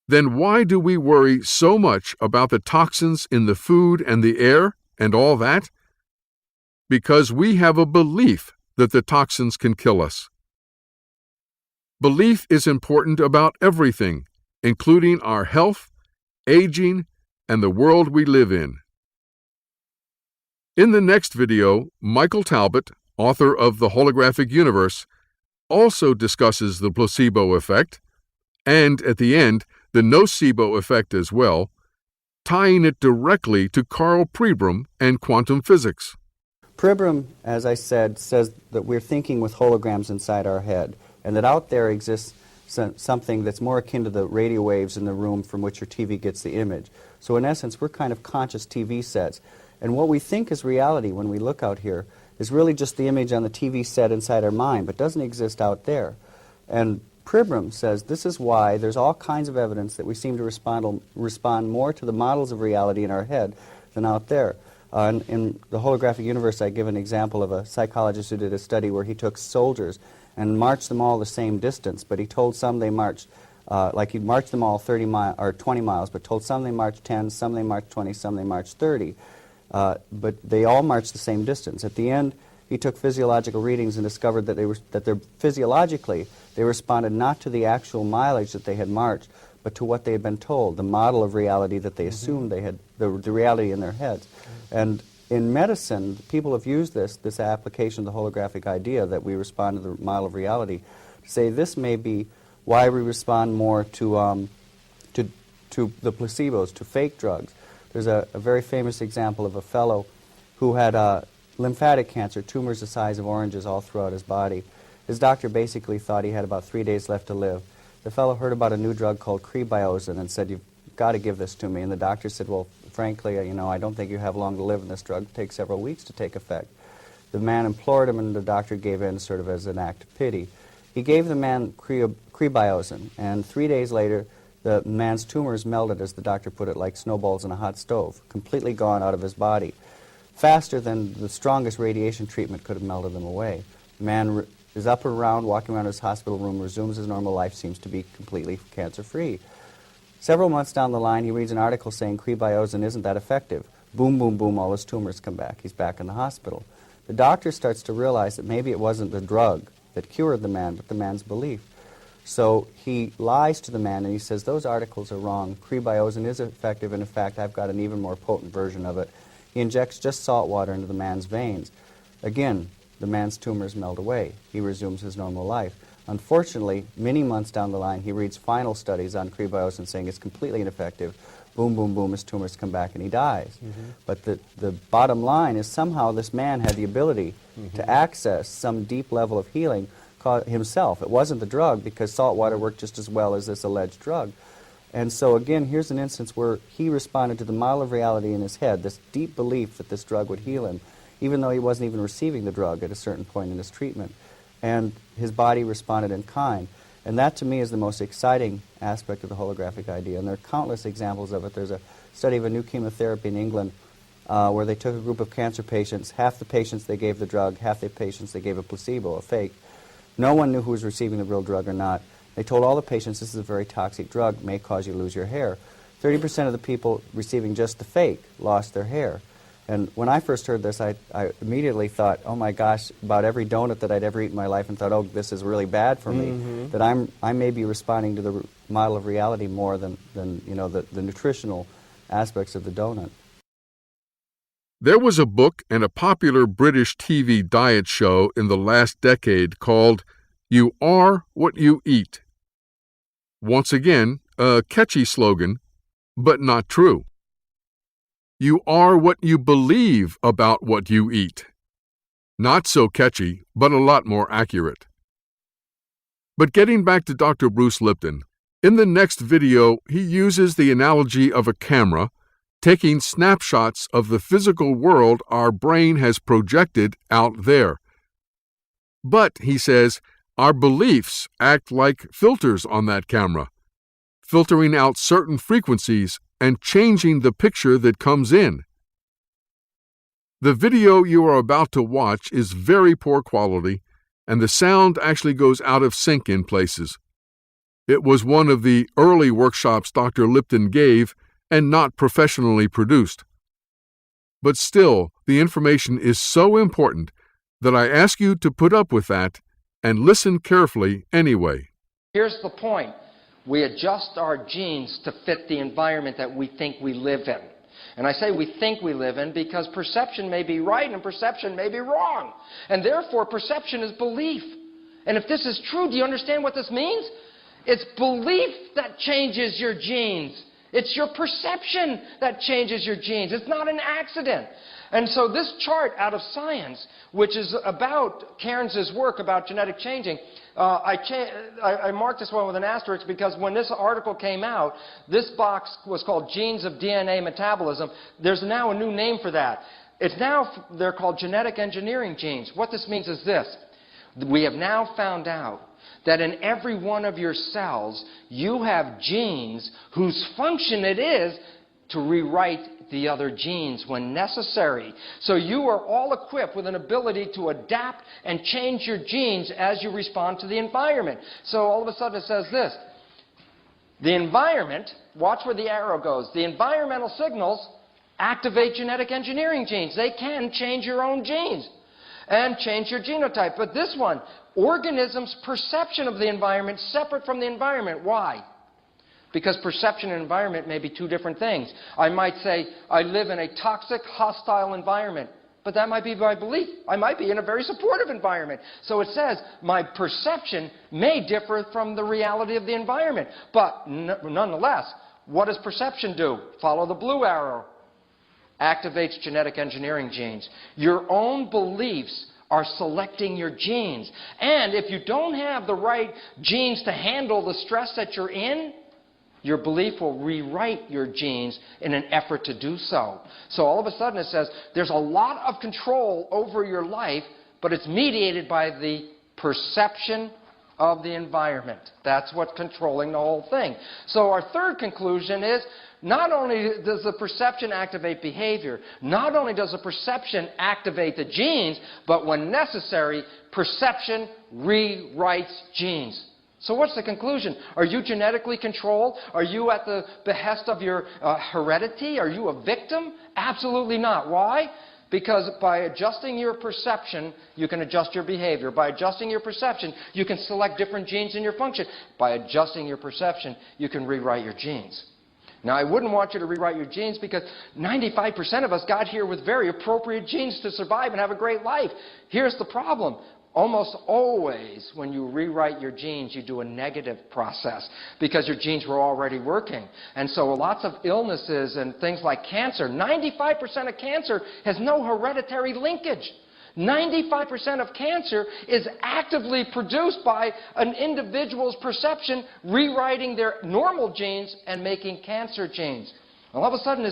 S1: then why do we worry so much about the toxins in the food and the air and all that? Because we have a belief that the toxins can kill us. Belief is important about everything, including our health, aging, and the world we live in. In the next video, Michael Talbot, author of The Holographic Universe, also discusses the placebo effect, and at the end, the nocebo effect as well, tying it directly to Carl Pribram and quantum physics.
S6: Pribram, as I said, says that we're thinking with holograms inside our head, and that out there exists something that's more akin to the radio waves in the room from which your TV gets the image. So in essence, we're kind of conscious TV sets. And what we think is reality when we look out here is really just the image on the TV set inside our mind, but doesn't exist out there. And Pribram says this is why there's all kinds of evidence that we seem to respond more to the models of reality in our head than out there. In the holographic universe, I give an example of a psychologist who did a study where he took soldiers and marched them all the same distance, but he told some they marched, like he'd marched them all 30 miles or 20 miles, but told some they marched 10, some they marched 20, some they marched 30. But they all marched the same distance. At the end, he took physiological readings and discovered that physiologically they responded not to the actual mileage that they had marched, but to what they had been told, the model of reality that they assumed they had, the reality in their heads. And in medicine, people have used this application of the holographic idea that we respond to the model of reality to say this may be why we respond more to the placebos, to fake drugs. There's a very famous example of a fellow who had lymphatic cancer, tumors the size of oranges all throughout his body. His doctor basically thought he had about 3 days left to live. The fellow heard about a new drug called Crebiozin and said, "You've got to give this to me." And the doctor said, "Well, frankly, I don't think you have long to live, and this drug takes several weeks to take effect." The man implored him, and the doctor gave in sort of as an act of pity. He gave the man Crebiozin, and 3 days later, the man's tumors melted, as the doctor put it, like snowballs in a hot stove, completely gone out of his body, faster than the strongest radiation treatment could have melted them away. The man is up and around, walking around his hospital room, resumes his normal life, seems to be completely cancer-free. Several months down the line, he reads an article saying Crebiozin isn't that effective. Boom, boom, boom, all his tumors come back. He's back in the hospital. The doctor starts to realize that maybe it wasn't the drug that cured the man, but the man's belief. So he lies to the man and he says, "Those articles are wrong. Crebiozin is effective, and in fact, I've got an even more potent version of it." He injects just salt water into the man's veins. Again, the man's tumors melt away. He resumes his normal life. Unfortunately, many months down the line, he reads final studies on Crebiozin saying it's completely ineffective. Boom, boom, boom, his tumors come back and he dies. But the bottom line is somehow this man had the ability to access some deep level of healing himself. It wasn't the drug, because salt water worked just as well as this alleged drug. And so again, here's an instance where he responded to the model of reality in his head, this deep belief that this drug would heal him, even though he wasn't even receiving the drug at a certain point in his treatment. And his body responded in kind. And that, to me, is the most exciting aspect of the holographic idea. And there are countless examples of it. There's a study of a new chemotherapy in England where they took a group of cancer patients. Half the patients they gave the drug, half the patients they gave a placebo, a fake. No one knew who was receiving the real drug or not. They told all the patients, "This is a very toxic drug, may cause you to lose your hair." 30% of the people receiving just the fake lost their hair. And when I first heard this, I immediately thought, oh my gosh, about every donut that I'd ever eaten in my life, and thought, oh, this is really bad for me, that I may be responding to the model of reality more than the nutritional aspects of the donut.
S1: There was a book and a popular British TV diet show in the last decade called "You Are What You Eat." Once again, a catchy slogan, but not true. You are what you believe about what you eat. Not so catchy, but a lot more accurate. But getting back to Dr. Bruce Lipton, in the next video, he uses the analogy of a camera, taking snapshots of the physical world our brain has projected out there. But, he says, our beliefs act like filters on that camera, filtering out certain frequencies and changing the picture that comes in. The video you are about to watch is very poor quality, and the sound actually goes out of sync in places. It was one of the early workshops Dr. Lipton gave and not professionally produced. But still, the information is so important that I ask you to put up with that and listen carefully anyway.
S7: Here's the point. We adjust our genes to fit the environment that we think we live in. And I say we think we live in because perception may be right and perception may be wrong. And therefore, perception is belief. And if this is true, do you understand what this means? It's belief that changes your genes. It's your perception that changes your genes. It's not an accident. And so this chart out of Science, which is about Cairns' work about genetic changing, I marked this one with an asterisk because when this article came out, this box was called Genes of DNA Metabolism. There's now a new name for that. They're called genetic engineering genes. What this means is this. We have now found out that in every one of your cells, you have genes whose function it is to rewrite the other genes when necessary. So you are all equipped with an ability to adapt and change your genes as you respond to the environment. So all of a sudden it says this. The environment, watch where the arrow goes, the environmental signals activate genetic engineering genes. They can change your own genes and change your genotype. But this one, organisms' perception of the environment separate from the environment. Why? Because perception and environment may be two different things. I might say, I live in a toxic, hostile environment. But that might be my belief. I might be in a very supportive environment. So it says, my perception may differ from the reality of the environment. But nonetheless, what does perception do? Follow the blue arrow. Activates genetic engineering genes. Your own beliefs are selecting your genes. And if you don't have the right genes to handle the stress that you're in, your belief will rewrite your genes in an effort to do so. So all of a sudden it says there's a lot of control over your life, but it's mediated by the perception of the environment. That's what's controlling the whole thing. So our third conclusion is not only does the perception activate behavior, not only does the perception activate the genes, but when necessary, perception rewrites genes. So what's the conclusion? Are you genetically controlled? Are you at the behest of your heredity? Are you a victim? Absolutely not. Why? Because by adjusting your perception, you can adjust your behavior. By adjusting your perception, you can select different genes in your function. By adjusting your perception, you can rewrite your genes. Now, I wouldn't want you to rewrite your genes because 95% of us got here with very appropriate genes to survive and have a great life. Here's the problem. Almost always, when you rewrite your genes, you do a negative process because your genes were already working. And so lots of illnesses and things like cancer, 95% of cancer has no hereditary linkage. 95% of cancer is actively produced by an individual's perception rewriting their normal genes and making cancer genes. All of a sudden,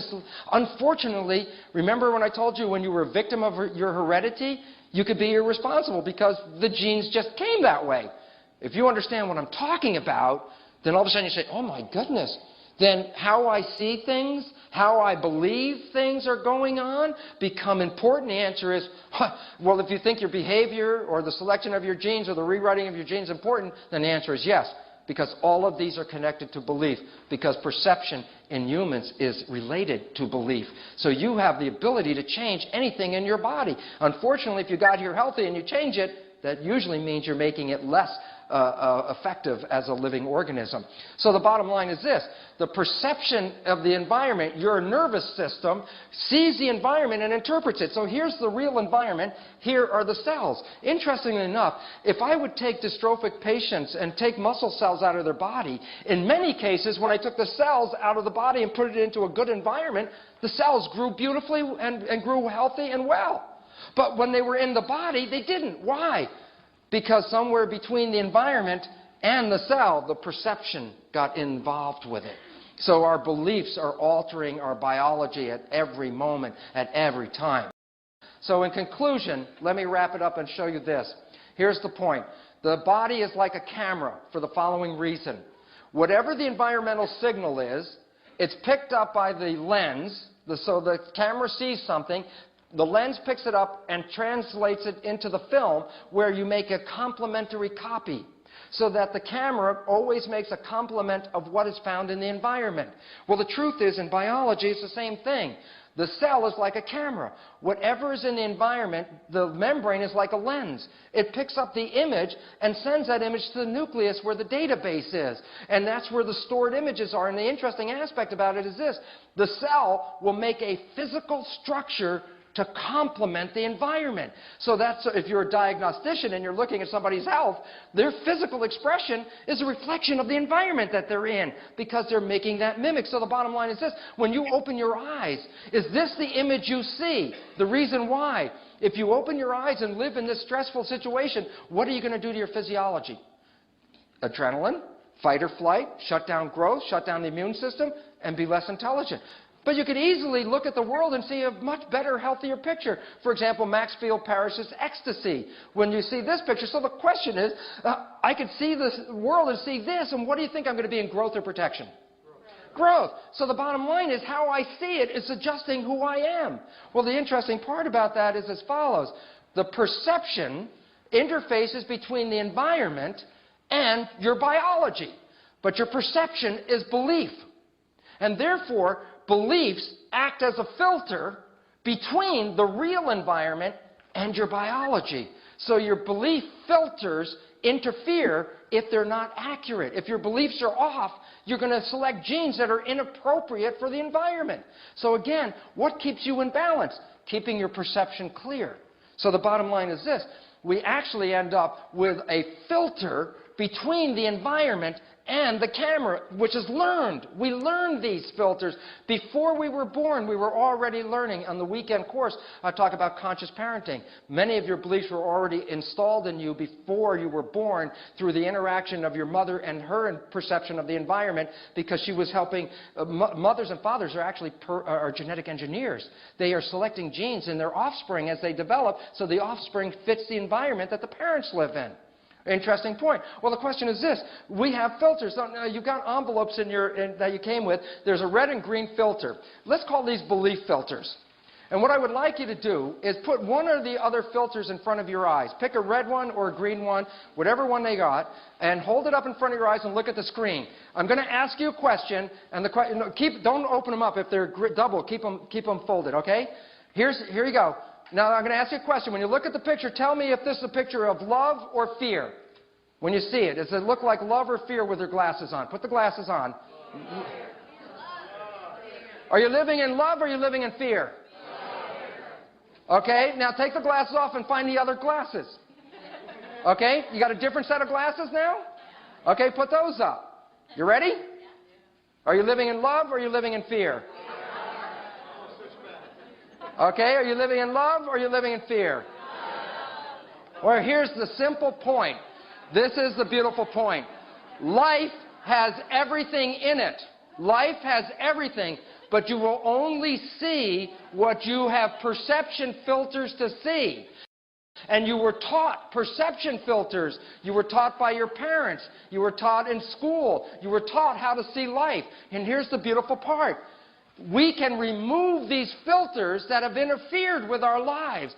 S7: unfortunately, remember when I told you when you were a victim of your heredity, you could be irresponsible because the genes just came that way. If you understand what I'm talking about, then all of a sudden you say, oh my goodness, then how I see things, how I believe things are going on become important. The answer is, well, if you think your behavior or the selection of your genes or the rewriting of your genes is important, then the answer is yes. Because all of these are connected to belief. Because perception in humans is related to belief. So you have the ability to change anything in your body. Unfortunately, if you got here healthy and you change it, that usually means you're making it less effective as a living organism. So the bottom line is this. The perception of the environment, your nervous system, sees the environment and interprets it. So here's the real environment. Here are the cells. Interestingly enough, if I would take dystrophic patients and take muscle cells out of their body, in many cases, when I took the cells out of the body and put it into a good environment, the cells grew beautifully and grew healthy and well. But when they were in the body, they didn't. Why? Because somewhere between the environment and the cell, the perception got involved with it. So our beliefs are altering our biology at every moment, at every time. So in conclusion, let me wrap it up and show you this. Here's the point. The body is like a camera for the following reason. Whatever the environmental signal is, it's picked up by the lens, so the camera sees something. The lens picks it up and translates it into the film, where you make a complementary copy, so that the camera always makes a complement of what is found in the environment. Well, the truth is, in biology, it's the same thing. The cell is like a camera. Whatever is in the environment, the membrane is like a lens. It picks up the image and sends that image to the nucleus where the database is. And that's where the stored images are. And the interesting aspect about it is this: the cell will make a physical structure to complement the environment. So that's, if you're a diagnostician and you're looking at somebody's health, their physical expression is a reflection of the environment that they're in, because they're making that mimic. So the bottom line is this: when you open your eyes, is this the image you see? The reason why: if you open your eyes and live in this stressful situation, what are you going to do to your physiology? Adrenaline, fight or flight, shut down growth, shut down the immune system, and be less intelligent. But you could easily look at the world and see a much better, healthier picture. For example, Maxfield Parrish's ecstasy. When you see this picture, so the question is, I could see this world and see this, and what do you think I'm going to be in, growth or protection? Growth. So the bottom line is, how I see it is adjusting who I am. Well, the interesting part about that is as follows: the perception interfaces between the environment and your biology. But your perception is belief. And therefore, beliefs act as a filter between the real environment and your biology. So your belief filters interfere if they're not accurate. If your beliefs are off, you're going to select genes that are inappropriate for the environment. So again, what keeps you in balance? Keeping your perception clear. So the bottom line is this: we actually end up with a filter between the environment and the camera, which is learned. We learned these filters. Before we were born, we were already learning. On the weekend course, I talk about conscious parenting. Many of your beliefs were already installed in you before you were born through the interaction of your mother and her perception of the environment, because she was helping. Mothers and fathers are actually are genetic engineers. They are selecting genes in their offspring as they develop, so the offspring fits the environment that the parents live in. Interesting point. Well, the question is this: we have filters. So, you've got envelopes that you came with. There's a red and green filter. Let's call these belief filters. And what I would like you to do is put one or the other filters in front of your eyes. Pick a red one or a green one, whatever one they got, and hold it up in front of your eyes and look at the screen. I'm going to ask you a question, and don't open them up. If they're double, keep them folded, okay? Here you go. Now, I'm going to ask you a question. When you look at the picture, tell me if this is a picture of love or fear. When you see it, does it look like love or fear with your glasses on? Put the glasses on. Are you living in love or are you living in fear? Okay, now take the glasses off and find the other glasses. Okay, you got a different set of glasses now? Okay, put those up. You ready? Are you living in love or are you living in fear? Okay, are you living in love or are you living in fear? Well, here's the simple point. This is the beautiful point. Life has everything in it. Life has everything, but you will only see what you have perception filters to see. And you were taught perception filters. You were taught by your parents. You were taught in school. You were taught how to see life. And here's the beautiful part. We can remove these filters that have interfered with our lives.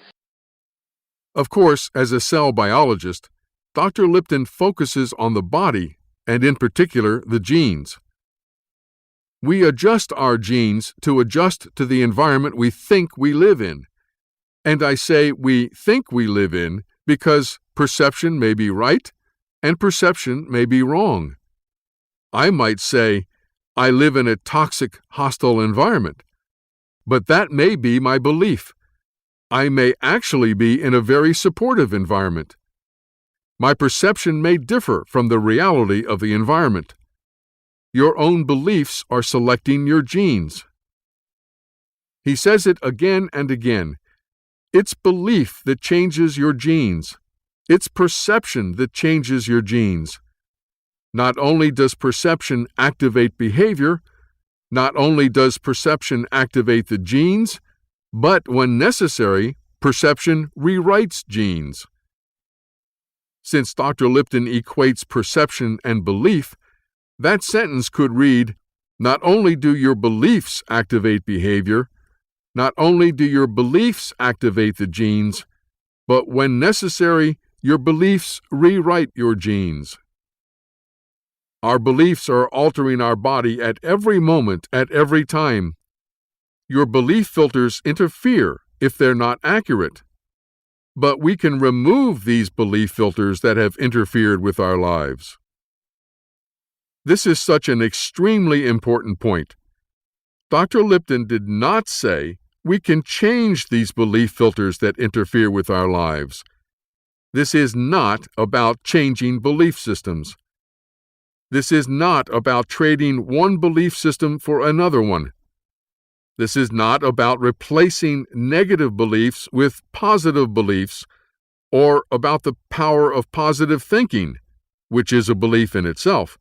S1: Of course, as a cell biologist, Dr. Lipton focuses on the body, and in particular, the genes. We adjust our genes to adjust to the environment we think we live in. And I say we think we live in because perception may be right and perception may be wrong. I might say, I live in a toxic, hostile environment. But that may be my belief. I may actually be in a very supportive environment. My perception may differ from the reality of the environment. Your own beliefs are selecting your genes. He says it again and again. It's belief that changes your genes. It's perception that changes your genes. Not only does perception activate behavior, not only does perception activate the genes, but when necessary, perception rewrites genes. Since Dr. Lipton equates perception and belief, that sentence could read, not only do your beliefs activate behavior, Not only do your beliefs activate the genes, but when necessary, your beliefs rewrite your genes. Our beliefs are altering our body at every moment, at every time. Your belief filters interfere if they're not accurate. But we can remove these belief filters that have interfered with our lives. This is such an extremely important point. Dr. Lipton did not say we can change these belief filters that interfere with our lives. This is not about changing belief systems. This is not about trading one belief system for another one. This is not about replacing negative beliefs with positive beliefs, or about the power of positive thinking, which is a belief in itself.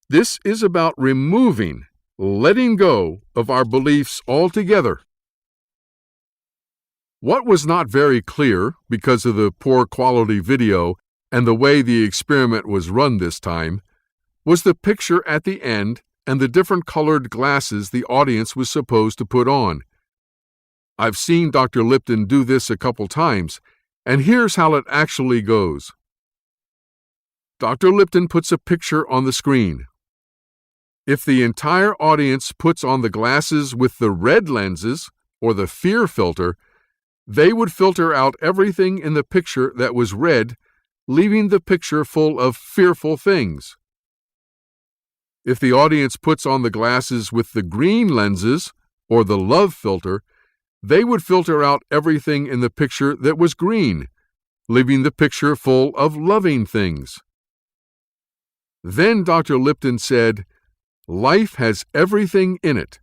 S1: This is about removing, letting go of our beliefs altogether. What was not very clear, because of the poor quality video and the way the experiment was run this time, was the picture at the end and the different colored glasses the audience was supposed to put on. I've seen Dr. Lipton do this a couple times, and here's how it actually goes. Dr. Lipton puts a picture on the screen. If the entire audience puts on the glasses with the red lenses, or the fear filter, they would filter out everything in the picture that was red, leaving the picture full of fearful things. If the audience puts on the glasses with the green lenses, or the love filter, they would filter out everything in the picture that was green, leaving the picture full of loving things. Then Dr. Lipton said, "Life has everything in it,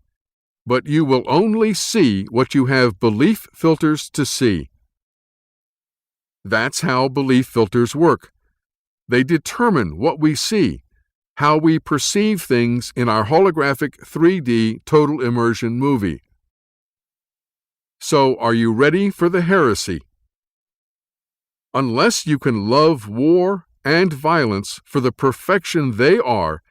S1: but you will only see what you have belief filters to see." That's how belief filters work. They determine what we see, how we perceive things in our holographic 3D total immersion movie. So, are you ready for the heresy? Unless you can love war and violence for the perfection they are,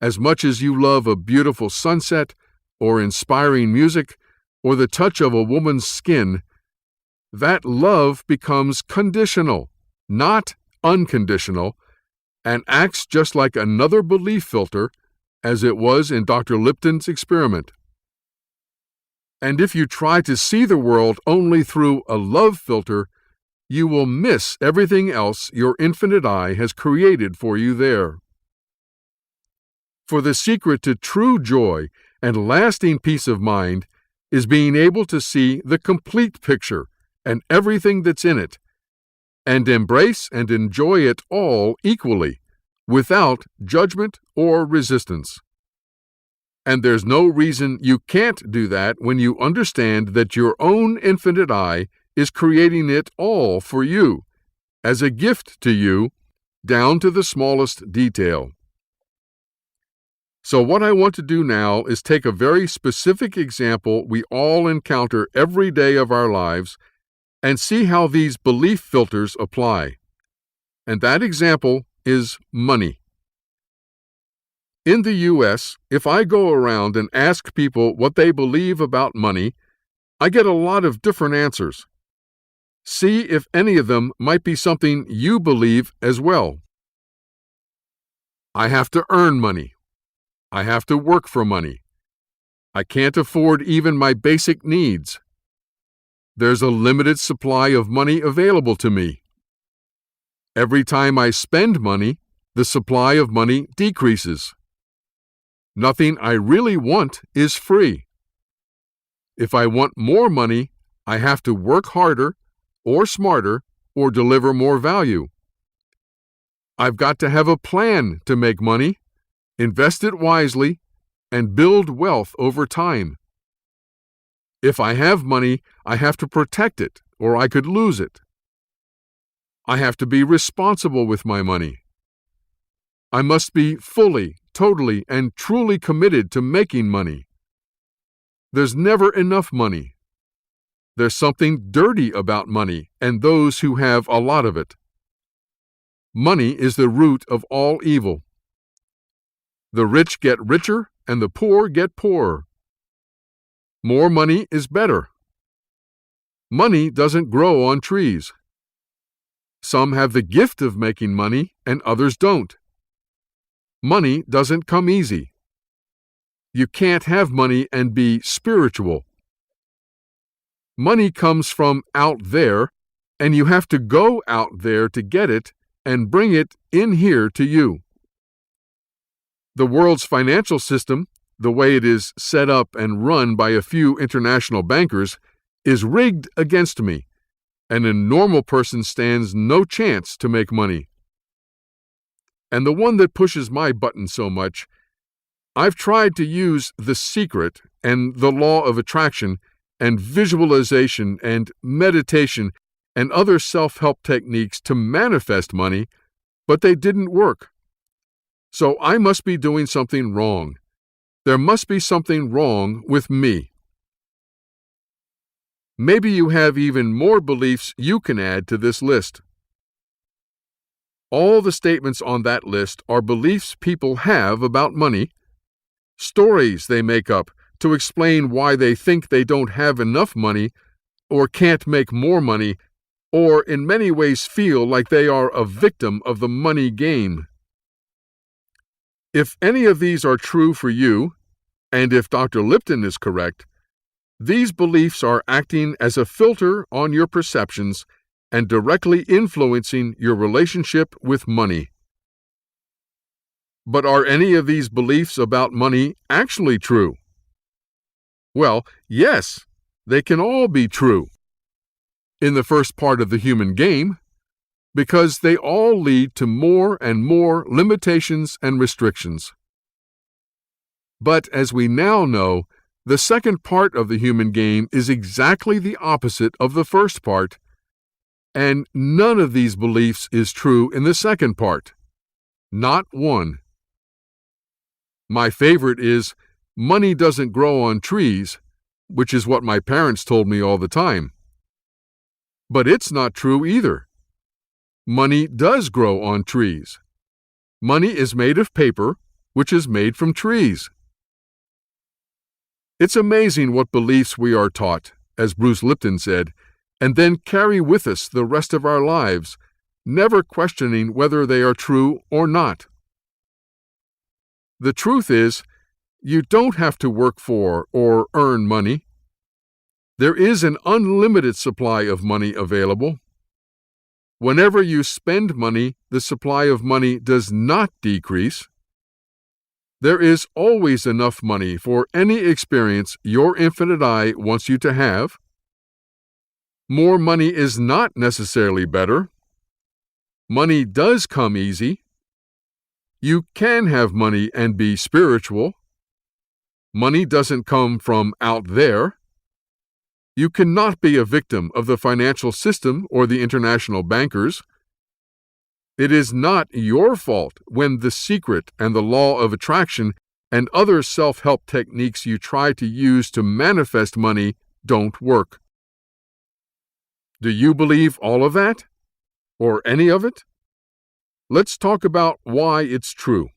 S1: as much as you love a beautiful sunset, or inspiring music, or the touch of a woman's skin, that love becomes conditional, not unconditional, and acts just like another belief filter, as it was in Dr. Lipton's experiment. And if you try to see the world only through a love filter, you will miss everything else your infinite eye has created for you there. For the secret to true joy and lasting peace of mind is being able to see the complete picture and everything that's in it, and embrace and enjoy it all equally, without judgment or resistance. And there's no reason you can't do that when you understand that your own infinite eye is creating it all for you, as a gift to you, down to the smallest detail. So what I want to do now is take a very specific example we all encounter every day of our lives and see how these belief filters apply. And that example is money. In the U.S., if I go around and ask people what they believe about money, I get a lot of different answers. See if any of them might be something you believe as well. I have to earn money. I have to work for money. I can't afford even my basic needs. There's a limited supply of money available to me. Every time I spend money, the supply of money decreases. Nothing I really want is free. If I want more money, I have to work harder, or smarter, or deliver more value. I've got to have a plan to make money, invest it wisely, and build wealth over time. If I have money, I have to protect it, or I could lose it. I have to be responsible with my money. I must be fully, totally, and truly committed to making money. There's never enough money. There's something dirty about money and those who have a lot of it. Money is the root of all evil. The rich get richer and the poor get poorer. More money is better. Money doesn't grow on trees. Some have the gift of making money and others don't. Money doesn't come easy. You can't have money and be spiritual. Money comes from out there, and you have to go out there to get it and bring it in here to you. The world's financial system, the way it is set up and run by a few international bankers, is rigged against me, and a normal person stands no chance to make money. And the one that pushes my button so much, I've tried to use the secret and the law of attraction and visualization and meditation and other self-help techniques to manifest money, but they didn't work. So I must be doing something wrong. There must be something wrong with me. Maybe you have even more beliefs you can add to this list. All the statements on that list are beliefs people have about money, stories they make up to explain why they think they don't have enough money or can't make more money, or in many ways feel like they are a victim of the money game. If any of these are true for you, and if Dr. Lipton is correct, these beliefs are acting as a filter on your perceptions and directly influencing your relationship with money. But are any of these beliefs about money actually true? Well, yes, they can all be true. In the first part of the human game, because they all lead to more and more limitations and restrictions. But as we now know, the second part of the human game is exactly the opposite of the first part, and none of these beliefs is true in the second part. Not one. My favorite is, money doesn't grow on trees, which is what my parents told me all the time. But it's not true either. Money does grow on trees. Money is made of paper, which is made from trees. It's amazing what beliefs we are taught, as Bruce Lipton said, and then carry with us the rest of our lives, never questioning whether they are true or not. The truth is, you don't have to work for or earn money. There is an unlimited supply of money available. Whenever you spend money, the supply of money does not decrease. There is always enough money for any experience your infinite I wants you to have. More money is not necessarily better. Money does come easy. You can have money and be spiritual. Money doesn't come from out there. You cannot be a victim of the financial system or the international bankers. It is not your fault when the secret and the law of attraction and other self-help techniques you try to use to manifest money don't work. Do you believe all of that? Or any of it? Let's talk about why it's true.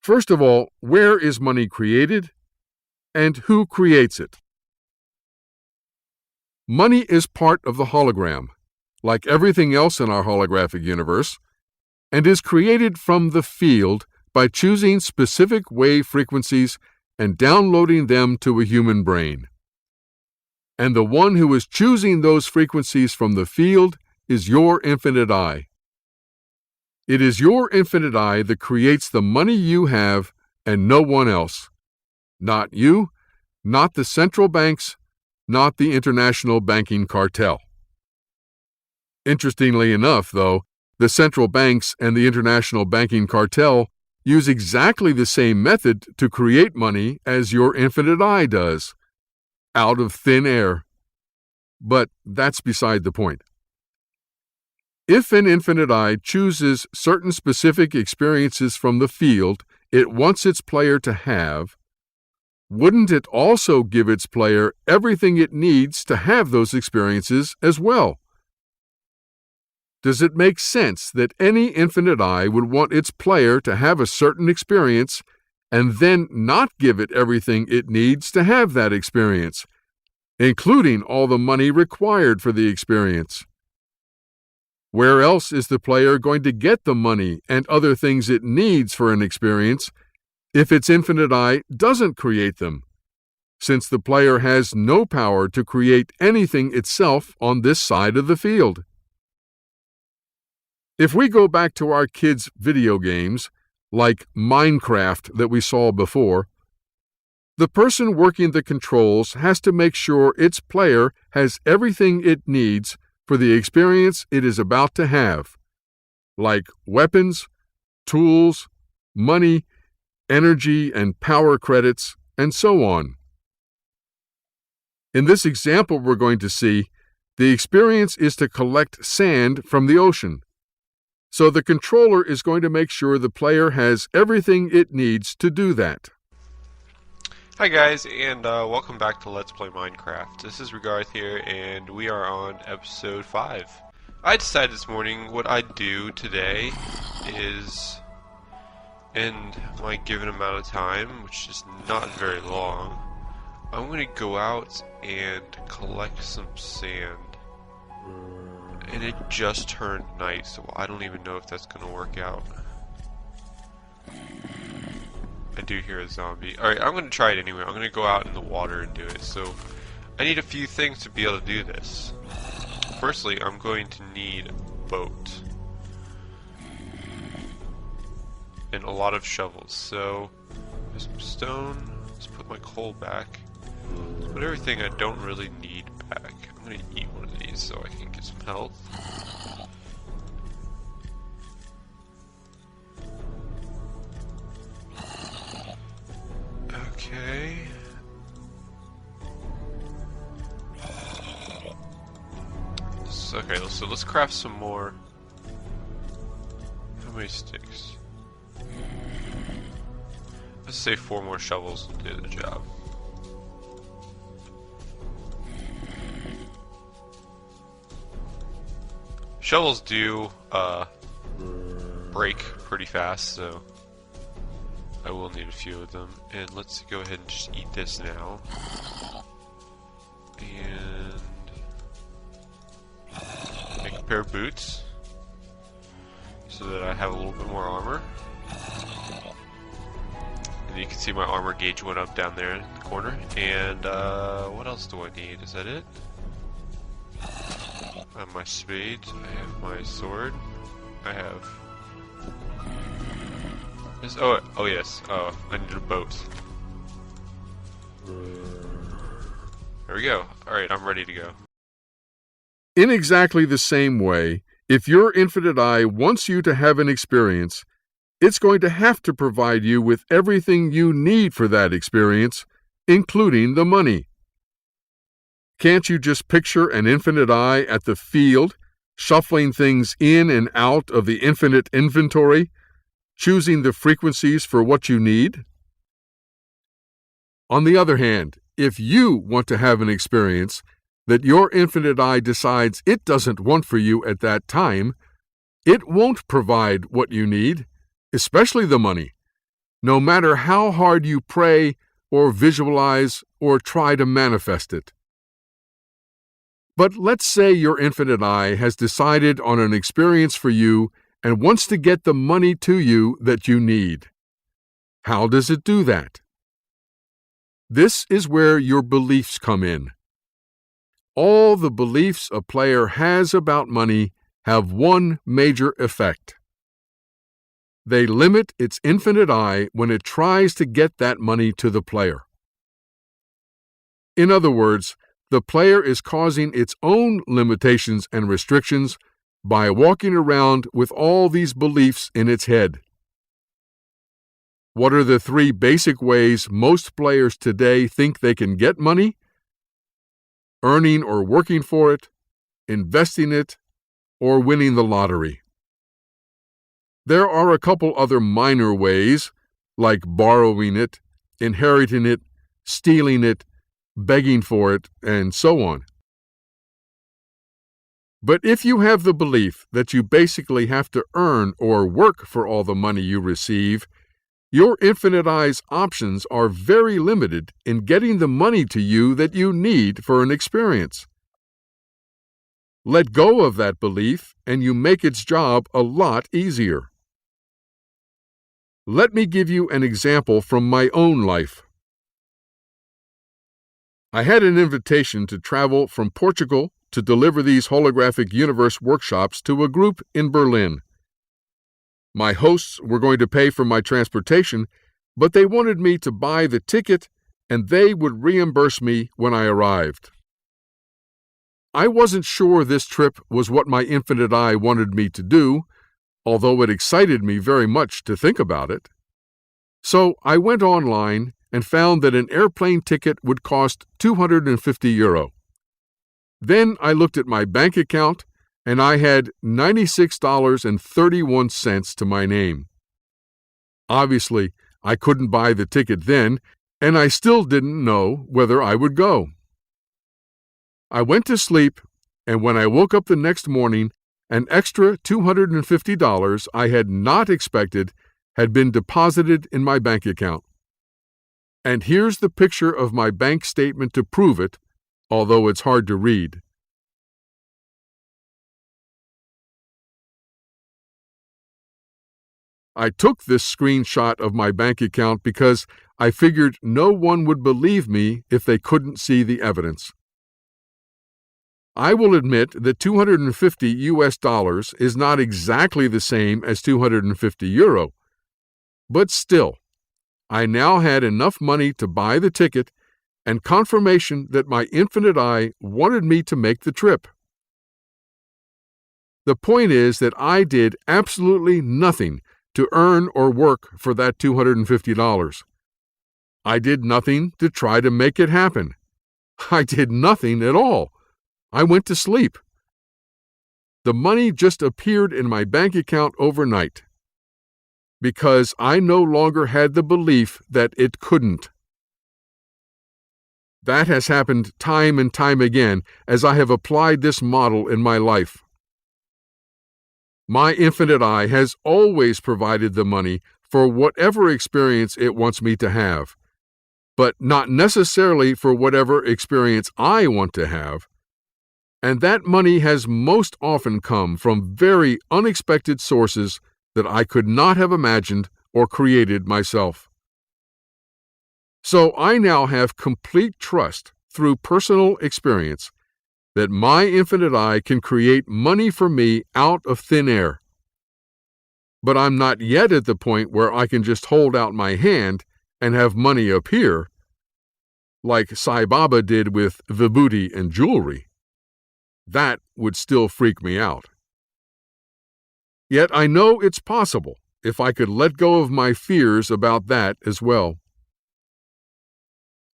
S1: First of all, where is money created, and who creates it? Money is part of the hologram, like everything else in our holographic universe, and is created from the field by choosing specific wave frequencies and downloading them to a human brain. And the one who is choosing those frequencies from the field is your infinite I. It is your infinite I that creates the money you have and no one else. Not you, not the central banks, not the international banking cartel. Interestingly enough, though, the central banks and the international banking cartel use exactly the same method to create money as your infinite I does, out of thin air. But that's beside the point. If an infinite I chooses certain specific experiences from the field it wants its player to have, wouldn't it also give its player everything it needs to have those experiences as well? Does it make sense that any infinite I would want its player to have a certain experience and then not give it everything it needs to have that experience, including all the money required for the experience? Where else is the player going to get the money and other things it needs for an experience if its infinite eye doesn't create them, since the player has no power to create anything itself on this side of the field? If we go back to our kids' video games, like Minecraft that we saw before, the person working the controls has to make sure its player has everything it needs for the experience it is about to have, like weapons, tools, money, energy and power credits, and so on. In this example we're going to see, the experience is to collect sand from the ocean. So the controller is going to make sure the player has everything it needs to do that.
S8: Hi guys, and welcome back to Let's Play Minecraft. This is Regarth here, and we are on episode 5. I decided this morning what I'd do today is, in my given amount of time, which is not very long, I'm going to go out and collect some sand. And it just turned night, so I don't even know if that's going to work out. I do hear a zombie. Alright, I'm going to try it anyway. I'm going to go out in the water and do it. So, I need a few things to be able to do this. Firstly, I'm going to need a boat. And a lot of shovels. So, there's some stone. Let's put my coal back. Let's put everything I don't really need back. I'm going to eat one of these so I can get some health. Okay. Okay, so let's craft some more. How many sticks? Let's say 4 more shovels will do the job. Shovels do break pretty fast, so I will need a few of them. And let's go ahead and just eat this now. And make a pair of boots so that I have a little bit more armor. And you can see my armor gauge went up down there in the corner. And what else do I need? Is that it? I have my spades, I have my sword, I have this. Oh yes, I need a boat. There we go. Alright, I'm ready to go.
S1: In exactly the same way, if your infinite eye wants you to have an experience, it's going to have to provide you with everything you need for that experience, including the money. Can't you just picture an infinite eye at the field, shuffling things in and out of the infinite inventory, choosing the frequencies for what you need? On the other hand, if you want to have an experience that your infinite eye decides it doesn't want for you at that time, it won't provide what you need, especially the money, no matter how hard you pray or visualize or try to manifest it. But let's say your infinite eye has decided on an experience for you and wants to get the money to you that you need. How does it do that? This is where your beliefs come in. All the beliefs a player has about money have one major effect. They limit its infinite eye when it tries to get that money to the player. In other words, the player is causing its own limitations and restrictions by walking around with all these beliefs in its head. What are the 3 basic ways most players today think they can get money? Earning or working for it, investing it, or winning the lottery. There are a couple other minor ways, like borrowing it, inheriting it, stealing it, begging for it, and so on. But if you have the belief that you basically have to earn or work for all the money you receive, Your infinite eye's options are very limited in getting the money to you that you need for an experience. Let go of that belief, and you make its job a lot easier. Let me give you an example from my own life. I had an invitation to travel from Portugal to deliver these holographic universe workshops to a group in Berlin. My hosts were going to pay for my transportation, but they wanted me to buy the ticket and they would reimburse me when I arrived. I wasn't sure this trip was what my infinite eye wanted me to do, although it excited me very much to think about it. So I went online and found that an airplane ticket would cost €250. Then I looked at my bank account and I had $96.31 to my name. Obviously, I couldn't buy the ticket then, and I still didn't know whether I would go. I went to sleep, and when I woke up the next morning, an extra $250 I had not expected had been deposited in my bank account. And here's the picture of my bank statement to prove it, although it's hard to read. I took this screenshot of my bank account because I figured no one would believe me if they couldn't see the evidence. I will admit that $250 is not exactly the same as €250, but still, I now had enough money to buy the ticket and confirmation that my infinite eye wanted me to make the trip. The point is that I did absolutely nothing to earn or work for that $250. I did nothing to try to make it happen. I did nothing at all. I went to sleep. The money just appeared in my bank account overnight because I no longer had the belief that it couldn't. That has happened time and time again as I have applied this model in my life. My infinite eye has always provided the money for whatever experience it wants me to have, but not necessarily for whatever experience I want to have. And that money has most often come from very unexpected sources that I could not have imagined or created myself. So I now have complete trust through personal experience that my infinite eye can create money for me out of thin air. But I'm not yet at the point where I can just hold out my hand and have money appear, like Sai Baba did with vibhuti and jewelry. That would still freak me out. Yet I know it's possible if I could let go of my fears about that as well.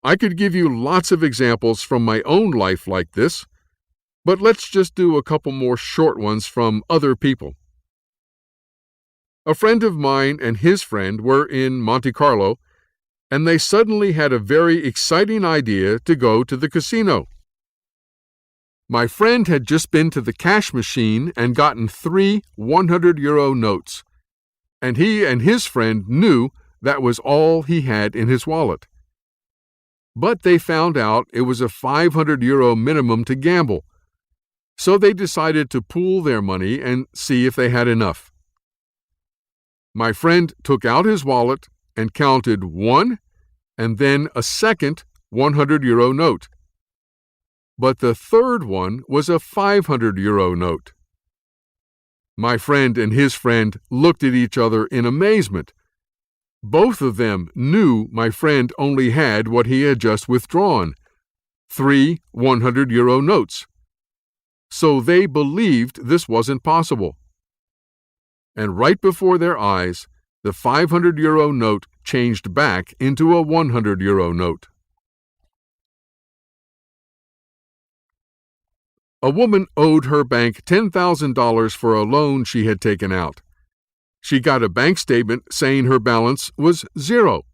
S1: I could give you lots of examples from my own life like this, but let's just do a couple more short ones from other people. A friend of mine and his friend were in Monte Carlo, and they suddenly had a very exciting idea to go to the casino. My friend had just been to the cash machine and gotten 3 €100 notes, and he and his friend knew that was all he had in his wallet. But they found out it was a €500 minimum to gamble, so they decided to pool their money and see if they had enough. My friend took out his wallet and counted one and then a second €100 note. But the third one was a €500 note. My friend and his friend looked at each other in amazement. Both of them knew my friend only had what he had just withdrawn, 3 €100 notes. So they believed this wasn't possible. And right before their eyes, the €500 note changed back into a €100 note. A woman owed her bank $10,000 for a loan she had taken out. She got a bank statement saying her balance was 0.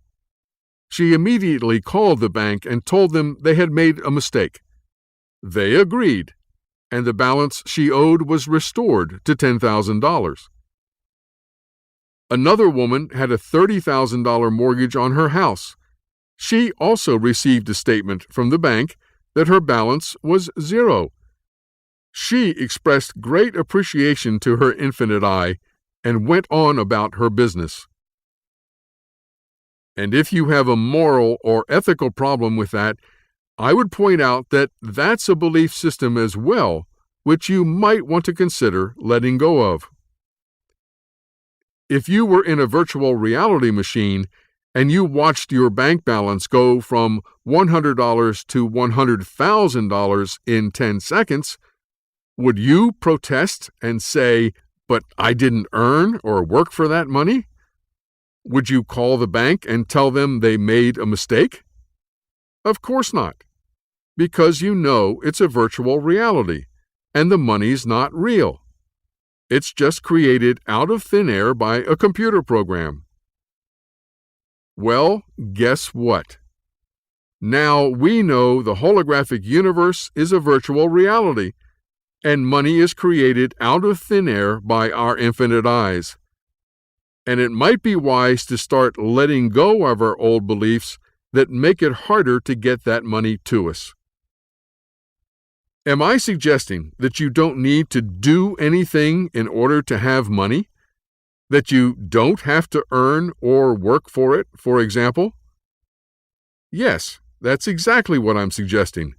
S1: She immediately called the bank and told them they had made a mistake. They agreed, and the balance she owed was restored to $10,000. Another woman had a $30,000 mortgage on her house. She also received a statement from the bank that her balance was zero. She expressed great appreciation to her infinite I and went on about her business. And if you have a moral or ethical problem with that, I would point out that that's a belief system as well, which you might want to consider letting go of. If you were in a virtual reality machine and you watched your bank balance go from $100 to $100,000 in 10 seconds, would you protest and say, "But I didn't earn or work for that money"? Would you call the bank and tell them they made a mistake? Of course not, because you know it's a virtual reality, and the money's not real. It's just created out of thin air by a computer program. Well, guess what? Now we know the holographic universe is a virtual reality, and money is created out of thin air by our infinite eyes. And it might be wise to start letting go of our old beliefs that make it harder to get that money to us. Am I suggesting that you don't need to do anything in order to have money? That you don't have to earn or work for it, for example? Yes, that's exactly what I'm suggesting.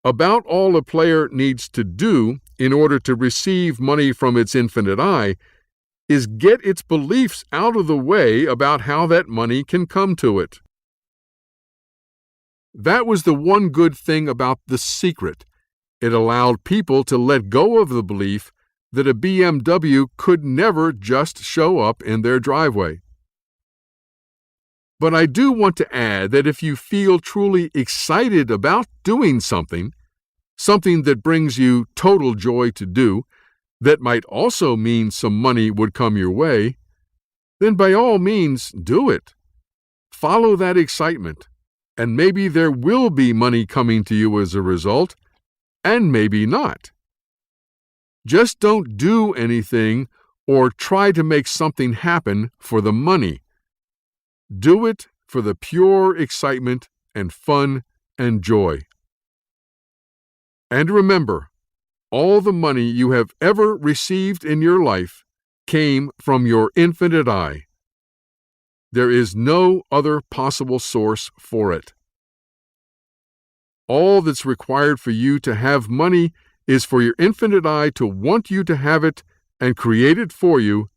S1: About all a player needs to do in order to receive money from its infinite I is get its beliefs out of the way about how that money can come to it. That was the one good thing about The Secret. It allowed people to let go of the belief that a BMW could never just show up in their driveway. But I do want to add that if you feel truly excited about doing something that brings you total joy to do, that might also mean some money would come your way, then by all means do it. Follow that excitement, and maybe there will be money coming to you as a result, and maybe not. Just don't do anything or try to make something happen for the money. Do it for the pure excitement and fun and joy. And remember, all the money you have ever received in your life came from your infinite I. There is no other possible source for it. All that's required for you to have money is for your infinite I to want you to have it and create it for you,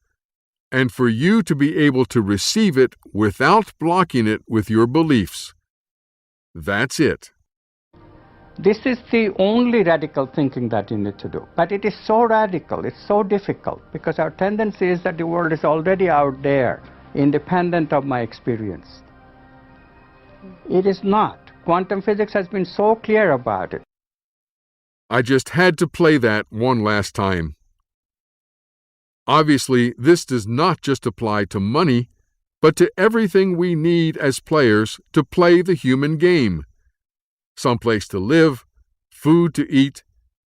S1: and for you to be able to receive it without blocking it with your beliefs. That's it.
S9: This is the only radical thinking that you need to do. But it is so radical, it's so difficult, because our tendency is that the world is already out there, independent of my experience. It is not. Quantum physics has been so clear about it.
S1: I just had to play that one last time. Obviously, this does not just apply to money, but to everything we need as players to play the human game. Someplace to live, food to eat,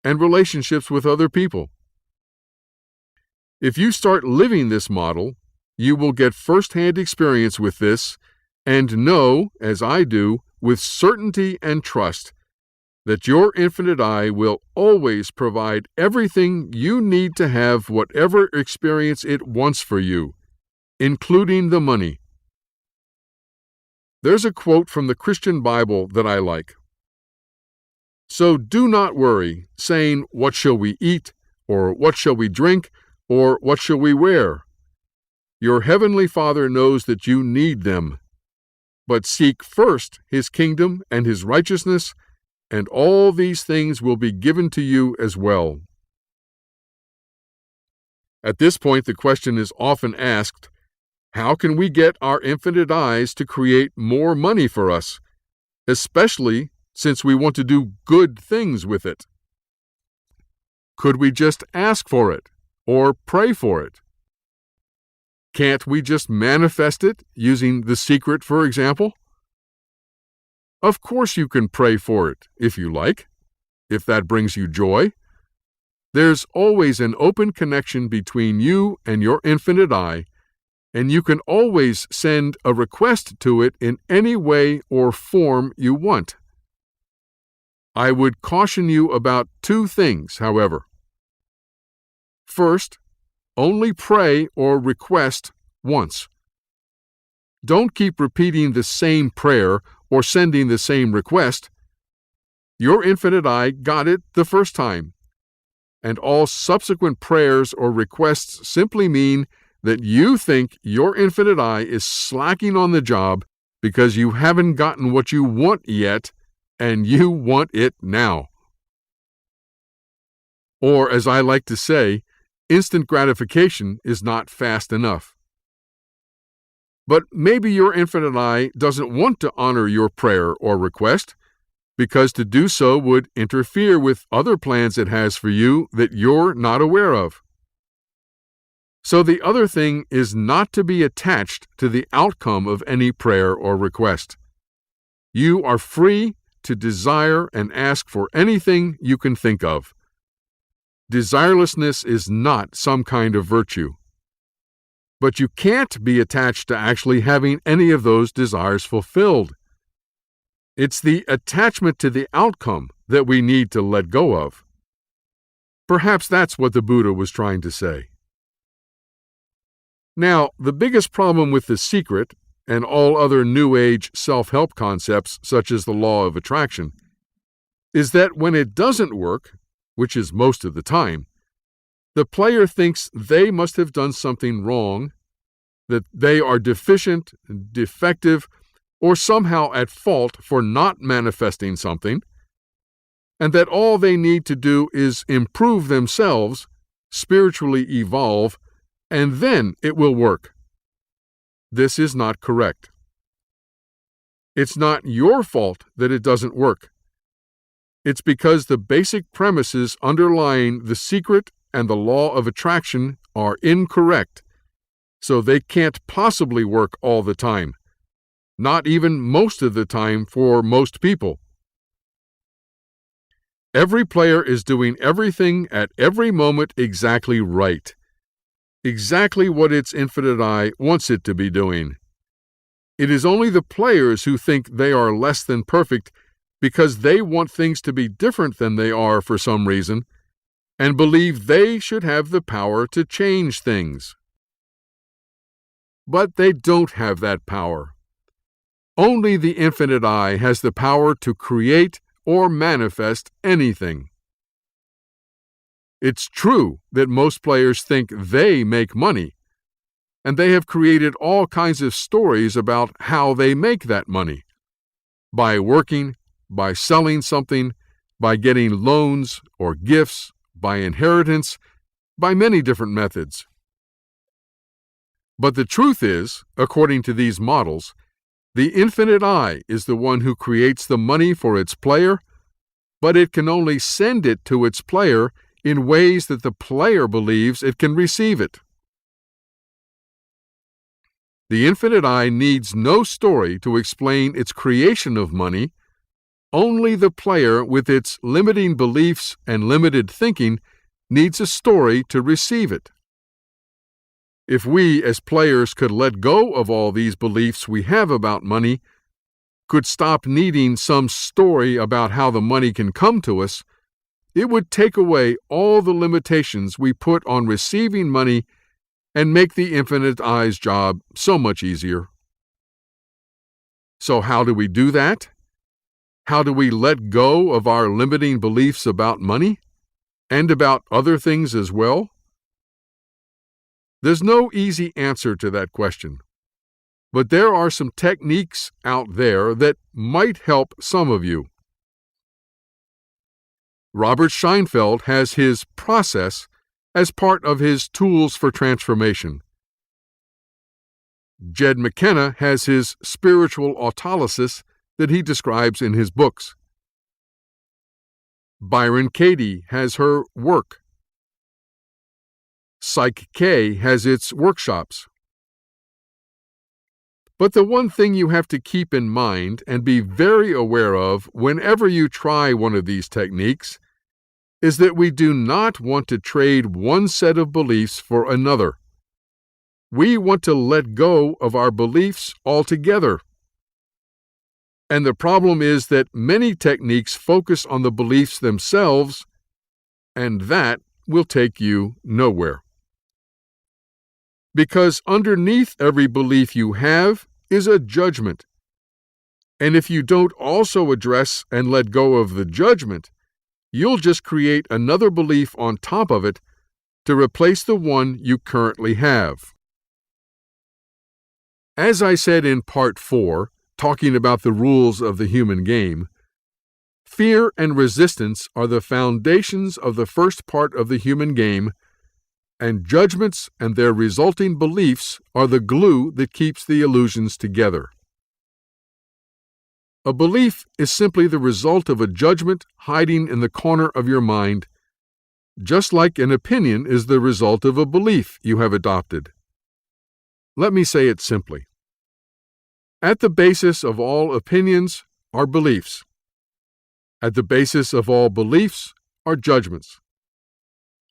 S1: and relationships with other people. If you start living this model, you will get first-hand experience with this and know, as I do, with certainty and trust, that your infinite I will always provide everything you need to have whatever experience it wants for you, including the money. There's a quote from the Christian Bible that I like. So do not worry, saying, "What shall we eat?" or "What shall we drink?" or "What shall we wear?" Your heavenly Father knows that you need them. But seek first His kingdom and His righteousness, and all these things will be given to you as well. At this point, the question is often asked, how can we get our infinite eyes to create more money for us, especially since we want to do good things with it? Could we just ask for it or pray for it? Can't we just manifest it using The Secret, for example? Of course you can pray for it, if you like, if that brings you joy. There's always an open connection between you and your infinite I, and you can always send a request to it in any way or form you want. I would caution you about two things, however. First, only pray or request once. Don't keep repeating the same prayer or sending the same request. Your infinite I got it the first time, and all subsequent prayers or requests simply mean that you think your infinite I is slacking on the job because you haven't gotten what you want yet, and you want it now. Or, as I like to say, instant gratification is not fast enough. But maybe your infinite I doesn't want to honor your prayer or request, because to do so would interfere with other plans it has for you that you're not aware of. So the other thing is not to be attached to the outcome of any prayer or request. You are free to desire and ask for anything you can think of. Desirelessness is not some kind of virtue. But you can't be attached to actually having any of those desires fulfilled. It's the attachment to the outcome that we need to let go of. Perhaps that's what the Buddha was trying to say. Now, the biggest problem with The Secret and all other New Age self-help concepts, such as the law of attraction, is that when it doesn't work, which is most of the time, the player thinks they must have done something wrong, that they are deficient, defective, or somehow at fault for not manifesting something, and that all they need to do is improve themselves, spiritually evolve, and then it will work. This is not correct. It's not your fault that it doesn't work. It's because the basic premises underlying The Secret and the law of attraction are incorrect, so they can't possibly work all the time, not even most of the time for most people. Every player is doing everything at every moment exactly right, exactly what its infinite I wants it to be doing. It is only the players who think they are less than perfect because they want things to be different than they are for some reason, and believe they should have the power to change things. But they don't have that power. Only the infinite I has the power to create or manifest anything. It's true that most players think they make money, and they have created all kinds of stories about how they make that money. By working, by selling something, by getting loans or gifts, by inheritance, by many different methods. But the truth is, according to these models, the infinite I is the one who creates the money for its player, but it can only send it to its player in ways that the player believes it can receive it. The infinite I needs no story to explain its creation of money. Only the player with its limiting beliefs and limited thinking needs a story to receive it. If we as players could let go of all these beliefs we have about money, could stop needing some story about how the money can come to us, it would take away all the limitations we put on receiving money and make the infinite I's job so much easier. So how do we do that? How do we let go of our limiting beliefs about money and about other things as well? There's no easy answer to that question, but there are some techniques out there that might help some of you. Robert Scheinfeld has his process as part of his Tools for Transformation. Jed McKenna has his spiritual autolysis that he describes in his books. Byron Katie has her work. Psych K has its workshops. But the one thing you have to keep in mind and be very aware of whenever you try one of these techniques is that we do not want to trade one set of beliefs for another. We want to let go of our beliefs altogether. And the problem is that many techniques focus on the beliefs themselves, and that will take you nowhere. Because underneath every belief you have is a judgment. And if you don't also address and let go of the judgment, you'll just create another belief on top of it to replace the one you currently have. As I said in Part 4, talking about the rules of the human game, fear and resistance are the foundations of the first part of the human game, and judgments and their resulting beliefs are the glue that keeps the illusions together. A belief is simply the result of a judgment hiding in the corner of your mind, just like an opinion is the result of a belief you have adopted. Let me say it simply. At the basis of all opinions are beliefs. At the basis of all beliefs are judgments.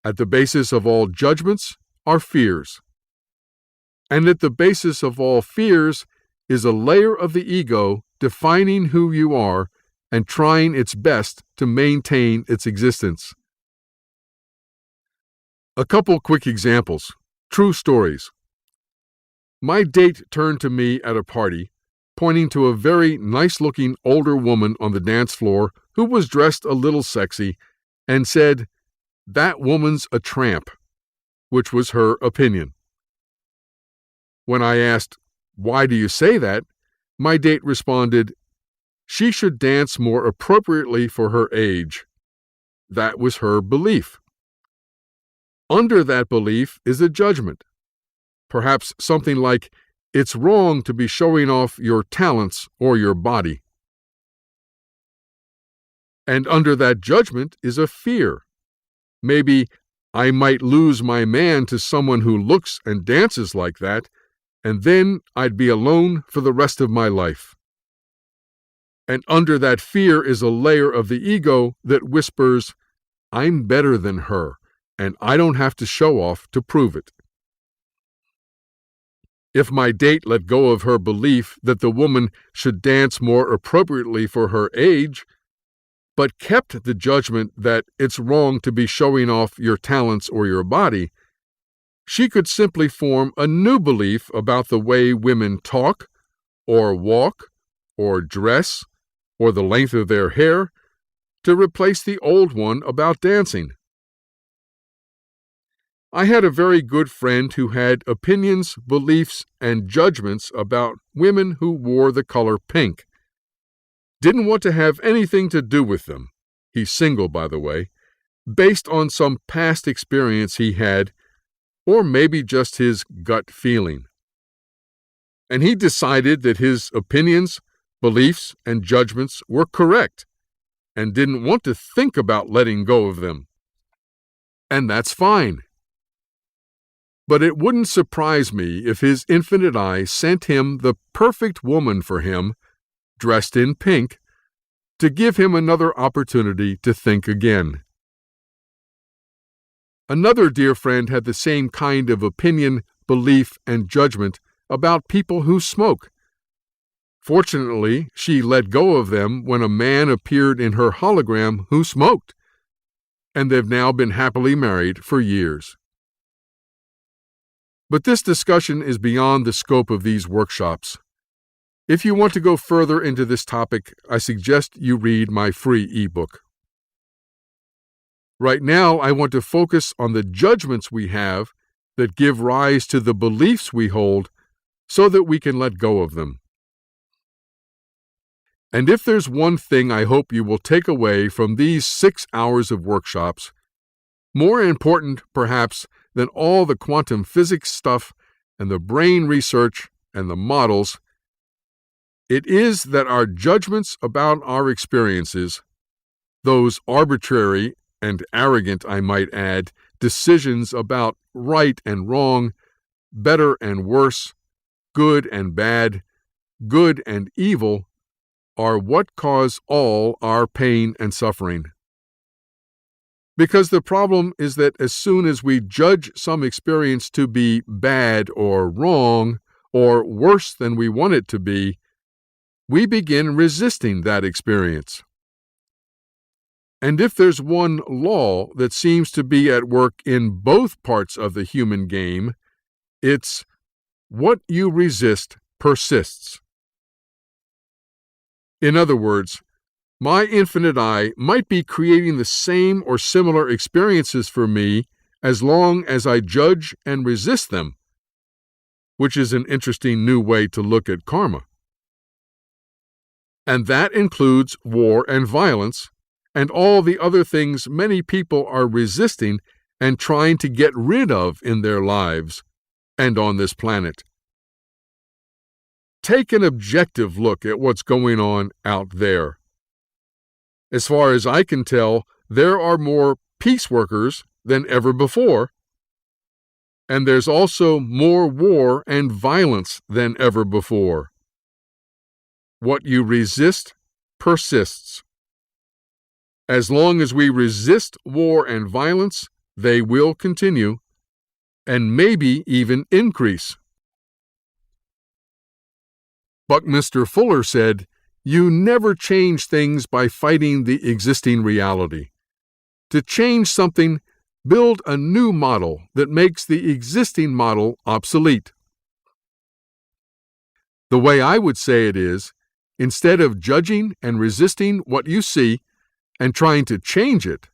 S1: At the basis of all judgments are fears. And at the basis of all fears is a layer of the ego defining who you are and trying its best to maintain its existence. A couple quick examples, true stories. My date turned to me at a party, pointing to a very nice-looking older woman on the dance floor who was dressed a little sexy, and said, "That woman's a tramp," which was her opinion. When I asked, "Why do you say that?" my date responded, "She should dance more appropriately for her age." That was her belief. Under that belief is a judgment. Perhaps something like, "It's wrong to be showing off your talents or your body." And under that judgment is a fear. Maybe, "I might lose my man to someone who looks and dances like that, and then I'd be alone for the rest of my life." And under that fear is a layer of the ego that whispers, "I'm better than her, and I don't have to show off to prove it." If my date let go of her belief that the woman should dance more appropriately for her age, but kept the judgment that it's wrong to be showing off your talents or your body, she could simply form a new belief about the way women talk, or walk, or dress, or the length of their hair, to replace the old one about dancing. I had a very good friend who had opinions, beliefs, and judgments about women who wore the color pink. Didn't want to have anything to do with them. He's single, by the way, based on some past experience he had, or maybe just his gut feeling. And he decided that his opinions, beliefs, and judgments were correct, and didn't want to think about letting go of them. And that's fine. But it wouldn't surprise me if his infinite eye sent him the perfect woman for him, dressed in pink, to give him another opportunity to think again. Another dear friend had the same kind of opinion, belief, and judgment about people who smoke. Fortunately, she let go of them when a man appeared in her hologram who smoked, and they've now been happily married for years. But this discussion is beyond the scope of these workshops. If you want to go further into this topic, I suggest you read my free ebook. Right now, I want to focus on the judgments we have that give rise to the beliefs we hold so that we can let go of them. And if there's one thing I hope you will take away from these 6 hours of workshops, more important perhaps than all the quantum physics stuff and the brain research and the models, it is that our judgments about our experiences, those arbitrary and arrogant, I might add, decisions about right and wrong, better and worse, good and bad, good and evil, are what cause all our pain and suffering. Because the problem is that as soon as we judge some experience to be bad or wrong, or worse than we want it to be, we begin resisting that experience. And if there's one law that seems to be at work in both parts of the human game, it's what you resist persists. In other words, my infinite I might be creating the same or similar experiences for me as long as I judge and resist them, which is an interesting new way to look at karma. And that includes war and violence, and all the other things many people are resisting and trying to get rid of in their lives and on this planet. Take an objective look at what's going on out there. As far as I can tell, there are more peace workers than ever before, and there's also more war and violence than ever before. What you resist persists. As long as we resist war and violence, they will continue, and maybe even increase. Buckminster Fuller said, "You never change things by fighting the existing reality. To change something, build a new model that makes the existing model obsolete." The way I would say it is, instead of judging and resisting what you see and trying to change it,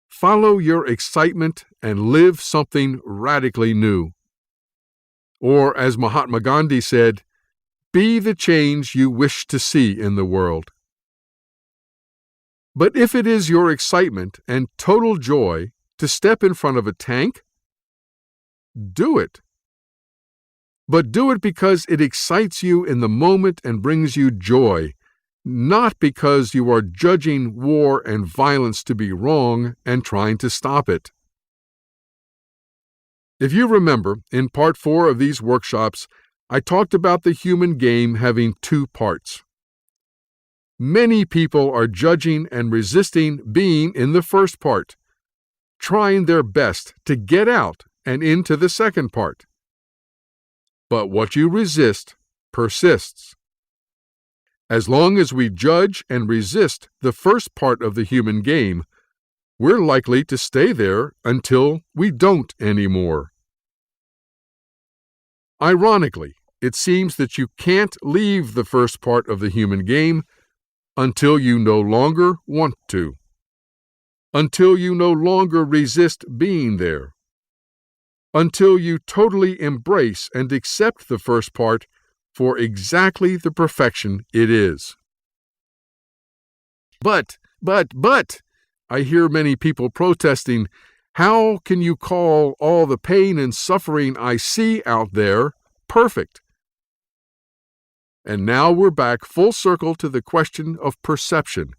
S1: follow your excitement and live something radically new. Or, as Mahatma Gandhi said, be the change you wish to see in the world. But if it is your excitement and total joy to step in front of a tank, do it. But do it because it excites you in the moment and brings you joy, not because you are judging war and violence to be wrong and trying to stop it. If you remember, in part 4 of these workshops, I talked about the human game having 2 parts. Many people are judging and resisting being in the first part, trying their best to get out and into the second part. But what you resist persists. As long as we judge and resist the first part of the human game, we're likely to stay there until we don't anymore. Ironically, it seems that you can't leave the first part of the human game until you no longer want to, until you no longer resist being there, until you totally embrace and accept the first part for exactly the perfection it is. But, I hear many people protesting, how can you call all the pain and suffering I see out there perfect? And now we're back full circle to the question of perception,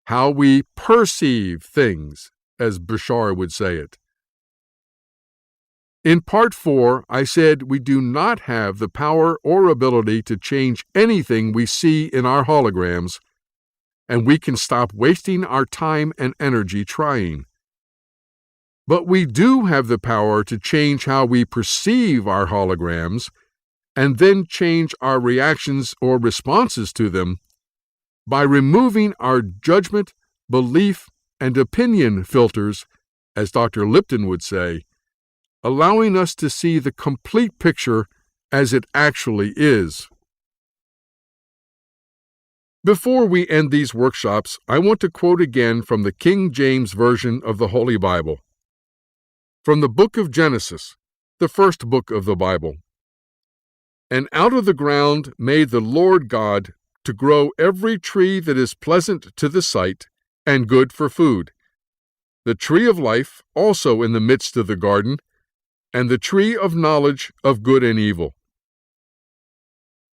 S1: how we perceive things, as Bashar would say it. In part 4, I said we do not have the power or ability to change anything we see in our holograms, and we can stop wasting our time and energy trying. But we do have the power to change how we perceive our holograms, and then change our reactions or responses to them by removing our judgment, belief, and opinion filters, as Dr. Lipton would say, allowing us to see the complete picture as it actually is. Before we end these workshops, I want to quote again from the King James Version of the Holy Bible. From the book of Genesis, the first book of the Bible. And out of the ground made the Lord God to grow every tree that is pleasant to the sight and good for food, the tree of life also in the midst of the garden, and the tree of knowledge of good and evil.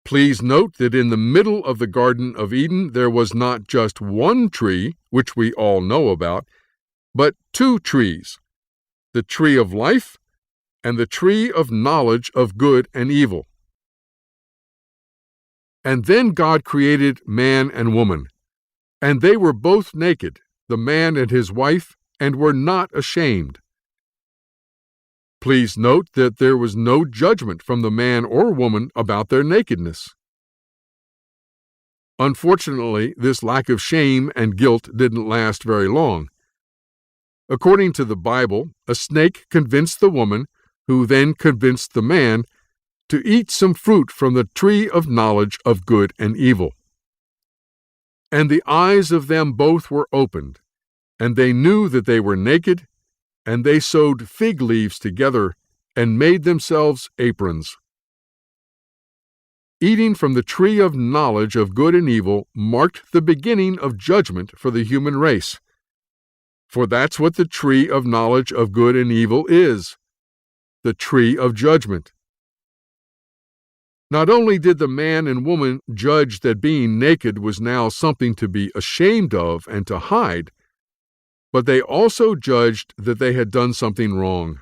S1: Please note that in the middle of the Garden of Eden there was not just one tree, which we all know about, but 2 trees, the tree of life and the tree of knowledge of good and evil. And then God created man and woman, and they were both naked, the man and his wife, and were not ashamed. Please note that there was no judgment from the man or woman about their nakedness. Unfortunately, this lack of shame and guilt didn't last very long. According to the Bible, a snake convinced the woman, who then convinced the man, to eat some fruit from the tree of knowledge of good and evil. And the eyes of them both were opened, and they knew that they were naked, and they sewed fig leaves together and made themselves aprons. Eating from the tree of knowledge of good and evil marked the beginning of judgment for the human race. For that's what the tree of knowledge of good and evil is, the tree of judgment. Not only did the man and woman judge that being naked was now something to be ashamed of and to hide, but they also judged that they had done something wrong.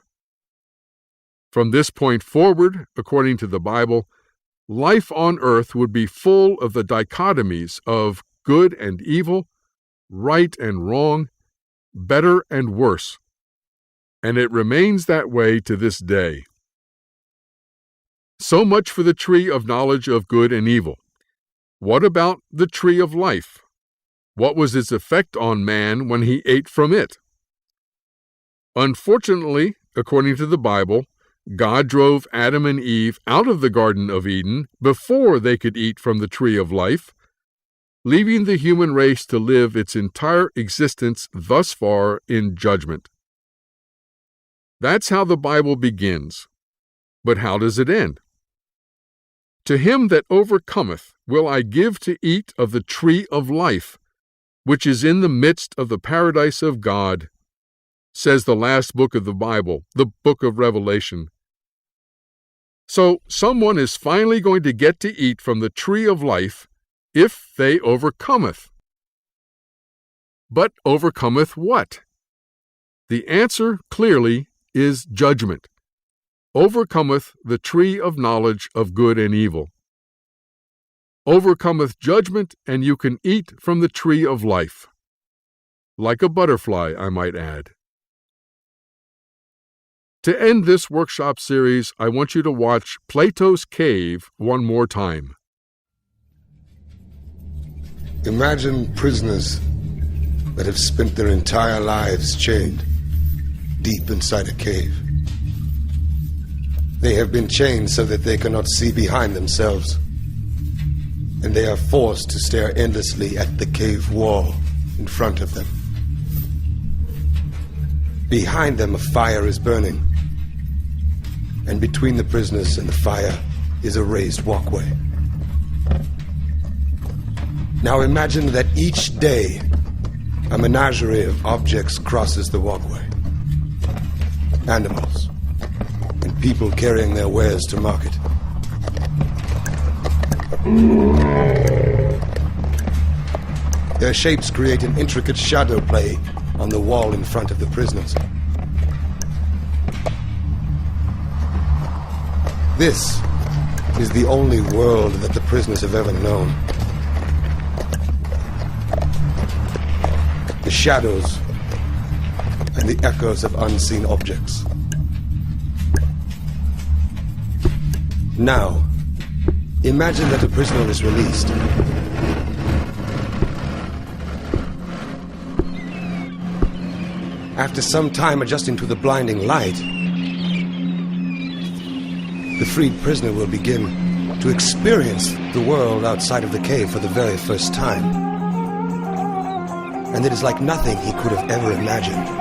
S1: From this point forward, according to the Bible, life on earth would be full of the dichotomies of good and evil, right and wrong, better and worse. And it remains that way to this day. So much for the tree of knowledge of good and evil. What about the tree of life? What was its effect on man when he ate from it? Unfortunately, according to the Bible, God drove Adam and Eve out of the Garden of Eden before they could eat from the tree of life, leaving the human race to live its entire existence thus far in judgment. That's how the Bible begins. But how does it end? To him that overcometh will I give to eat of the tree of life, which is in the midst of the paradise of God, says the last book of the Bible, the book of Revelation. So someone is finally going to get to eat from the tree of life if they overcometh. But overcometh what? The answer clearly is judgment. Overcometh the tree of knowledge of good and evil. Overcometh judgment, and you can eat from the tree of life. Like a butterfly, I might add. To end this workshop series, I want you to watch Plato's Cave one more time.
S10: Imagine prisoners that have spent their entire lives chained deep inside a cave. They have been chained so that they cannot see behind themselves, and they are forced to stare endlessly at the cave wall in front of them. Behind them, a fire is burning, and between the prisoners and the fire is a raised walkway. Now imagine that each day a menagerie of objects crosses the walkway. Animals and people carrying their wares to market. Their shapes create an intricate shadow play on the wall in front of the prisoners. This is the only world that the prisoners have ever known. The shadows and the echoes of unseen objects. Now, imagine that a prisoner is released. After some time adjusting to the blinding light, the freed prisoner will begin to experience the world outside of the cave for the very first time. And it is like nothing he could have ever imagined.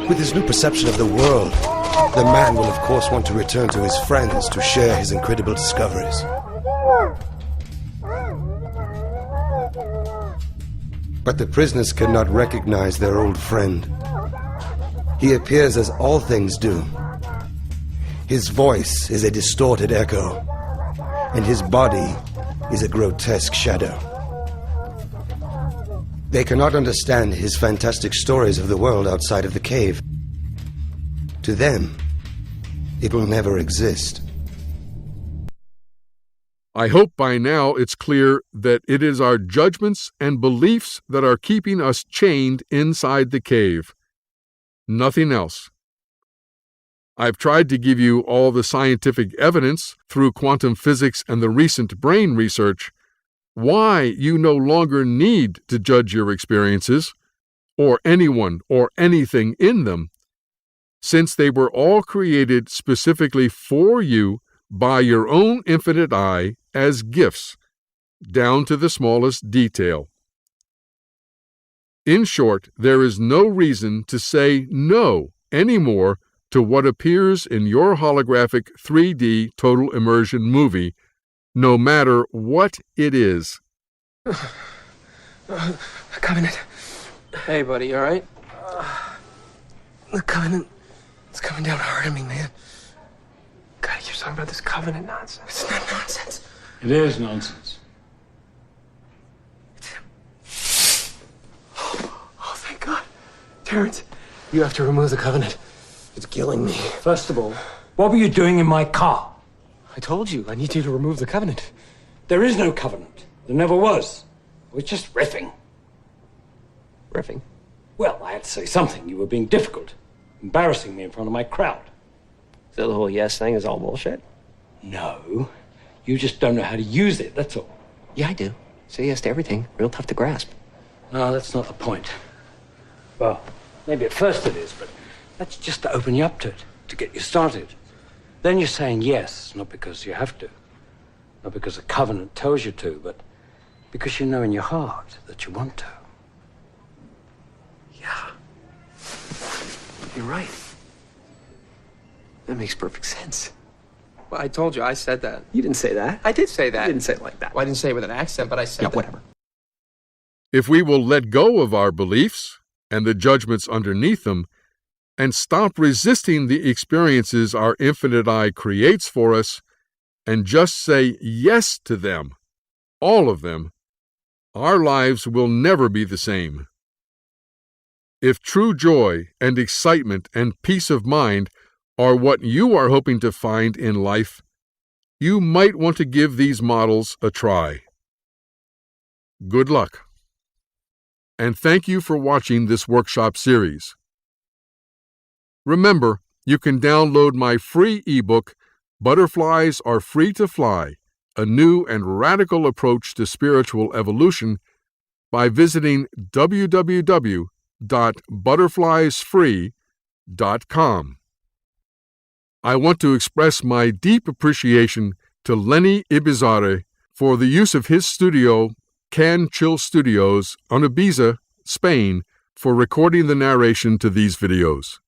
S10: With his new perception of the world, the man will of course want to return to his friends to share his incredible discoveries. But the prisoners cannot recognize their old friend. He appears as all things do. His voice is a distorted echo, and his body is a grotesque shadow. They cannot understand his fantastic stories of the world outside of the cave. To them, it will never exist.
S1: I hope by now it's clear that it is our judgments and beliefs that are keeping us chained inside the cave. Nothing else. I've tried to give you all the scientific evidence through quantum physics and the recent brain research why you no longer need to judge your experiences, or anyone or anything in them, since they were all created specifically for you by your own infinite eye as gifts, down to the smallest detail. In short, there is no reason to say no anymore to what appears in your holographic 3D total immersion movie, no matter what it is.
S11: The Covenant. Hey, buddy, you all right? The Covenant. It's coming down hard on me, man. God, he keeps talking about this Covenant nonsense. It's not nonsense.
S12: It is nonsense.
S11: Oh, thank God. Terrence, you have to remove the Covenant. It's killing me.
S12: First of all, what were you doing in my car?
S11: I told you, I need you to remove the Covenant.
S12: There is no covenant. There never was. We're just riffing.
S11: Riffing?
S12: Well, I had to say something. You were being difficult, embarrassing me in front of my crowd.
S11: So the whole yes thing is all bullshit?
S12: No. You just don't know how to use it, that's all.
S11: Yeah, I do. Say yes to everything. Real tough to grasp.
S12: No, that's not the point. Well, maybe at first it is, but that's just to open you up to it, to get you started. Then you're saying yes, not because you have to, not because the Covenant tells you to, but because you know in your heart that you want to.
S11: Yeah. You're right. That makes perfect sense. Well, I told you, I said that. You didn't say that. I did say that. You didn't say it like that. Well, I didn't say it with an accent, but I said that. Whatever.
S1: If we will let go of our beliefs and the judgments underneath them, and stop resisting the experiences our infinite eye creates for us, and just say yes to them, all of them, our lives will never be the same. If true joy and excitement and peace of mind are what you are hoping to find in life, you might want to give these models a try. Good luck. And thank you for watching this workshop series. Remember, you can download my free ebook, Butterflies Are Free to Fly, A New and Radical Approach to Spiritual Evolution, by visiting www.butterfliesfree.com. I want to express my deep appreciation to Lenny Ibizarre for the use of his studio, Can Chill Studios, on Ibiza, Spain, for recording the narration to these videos.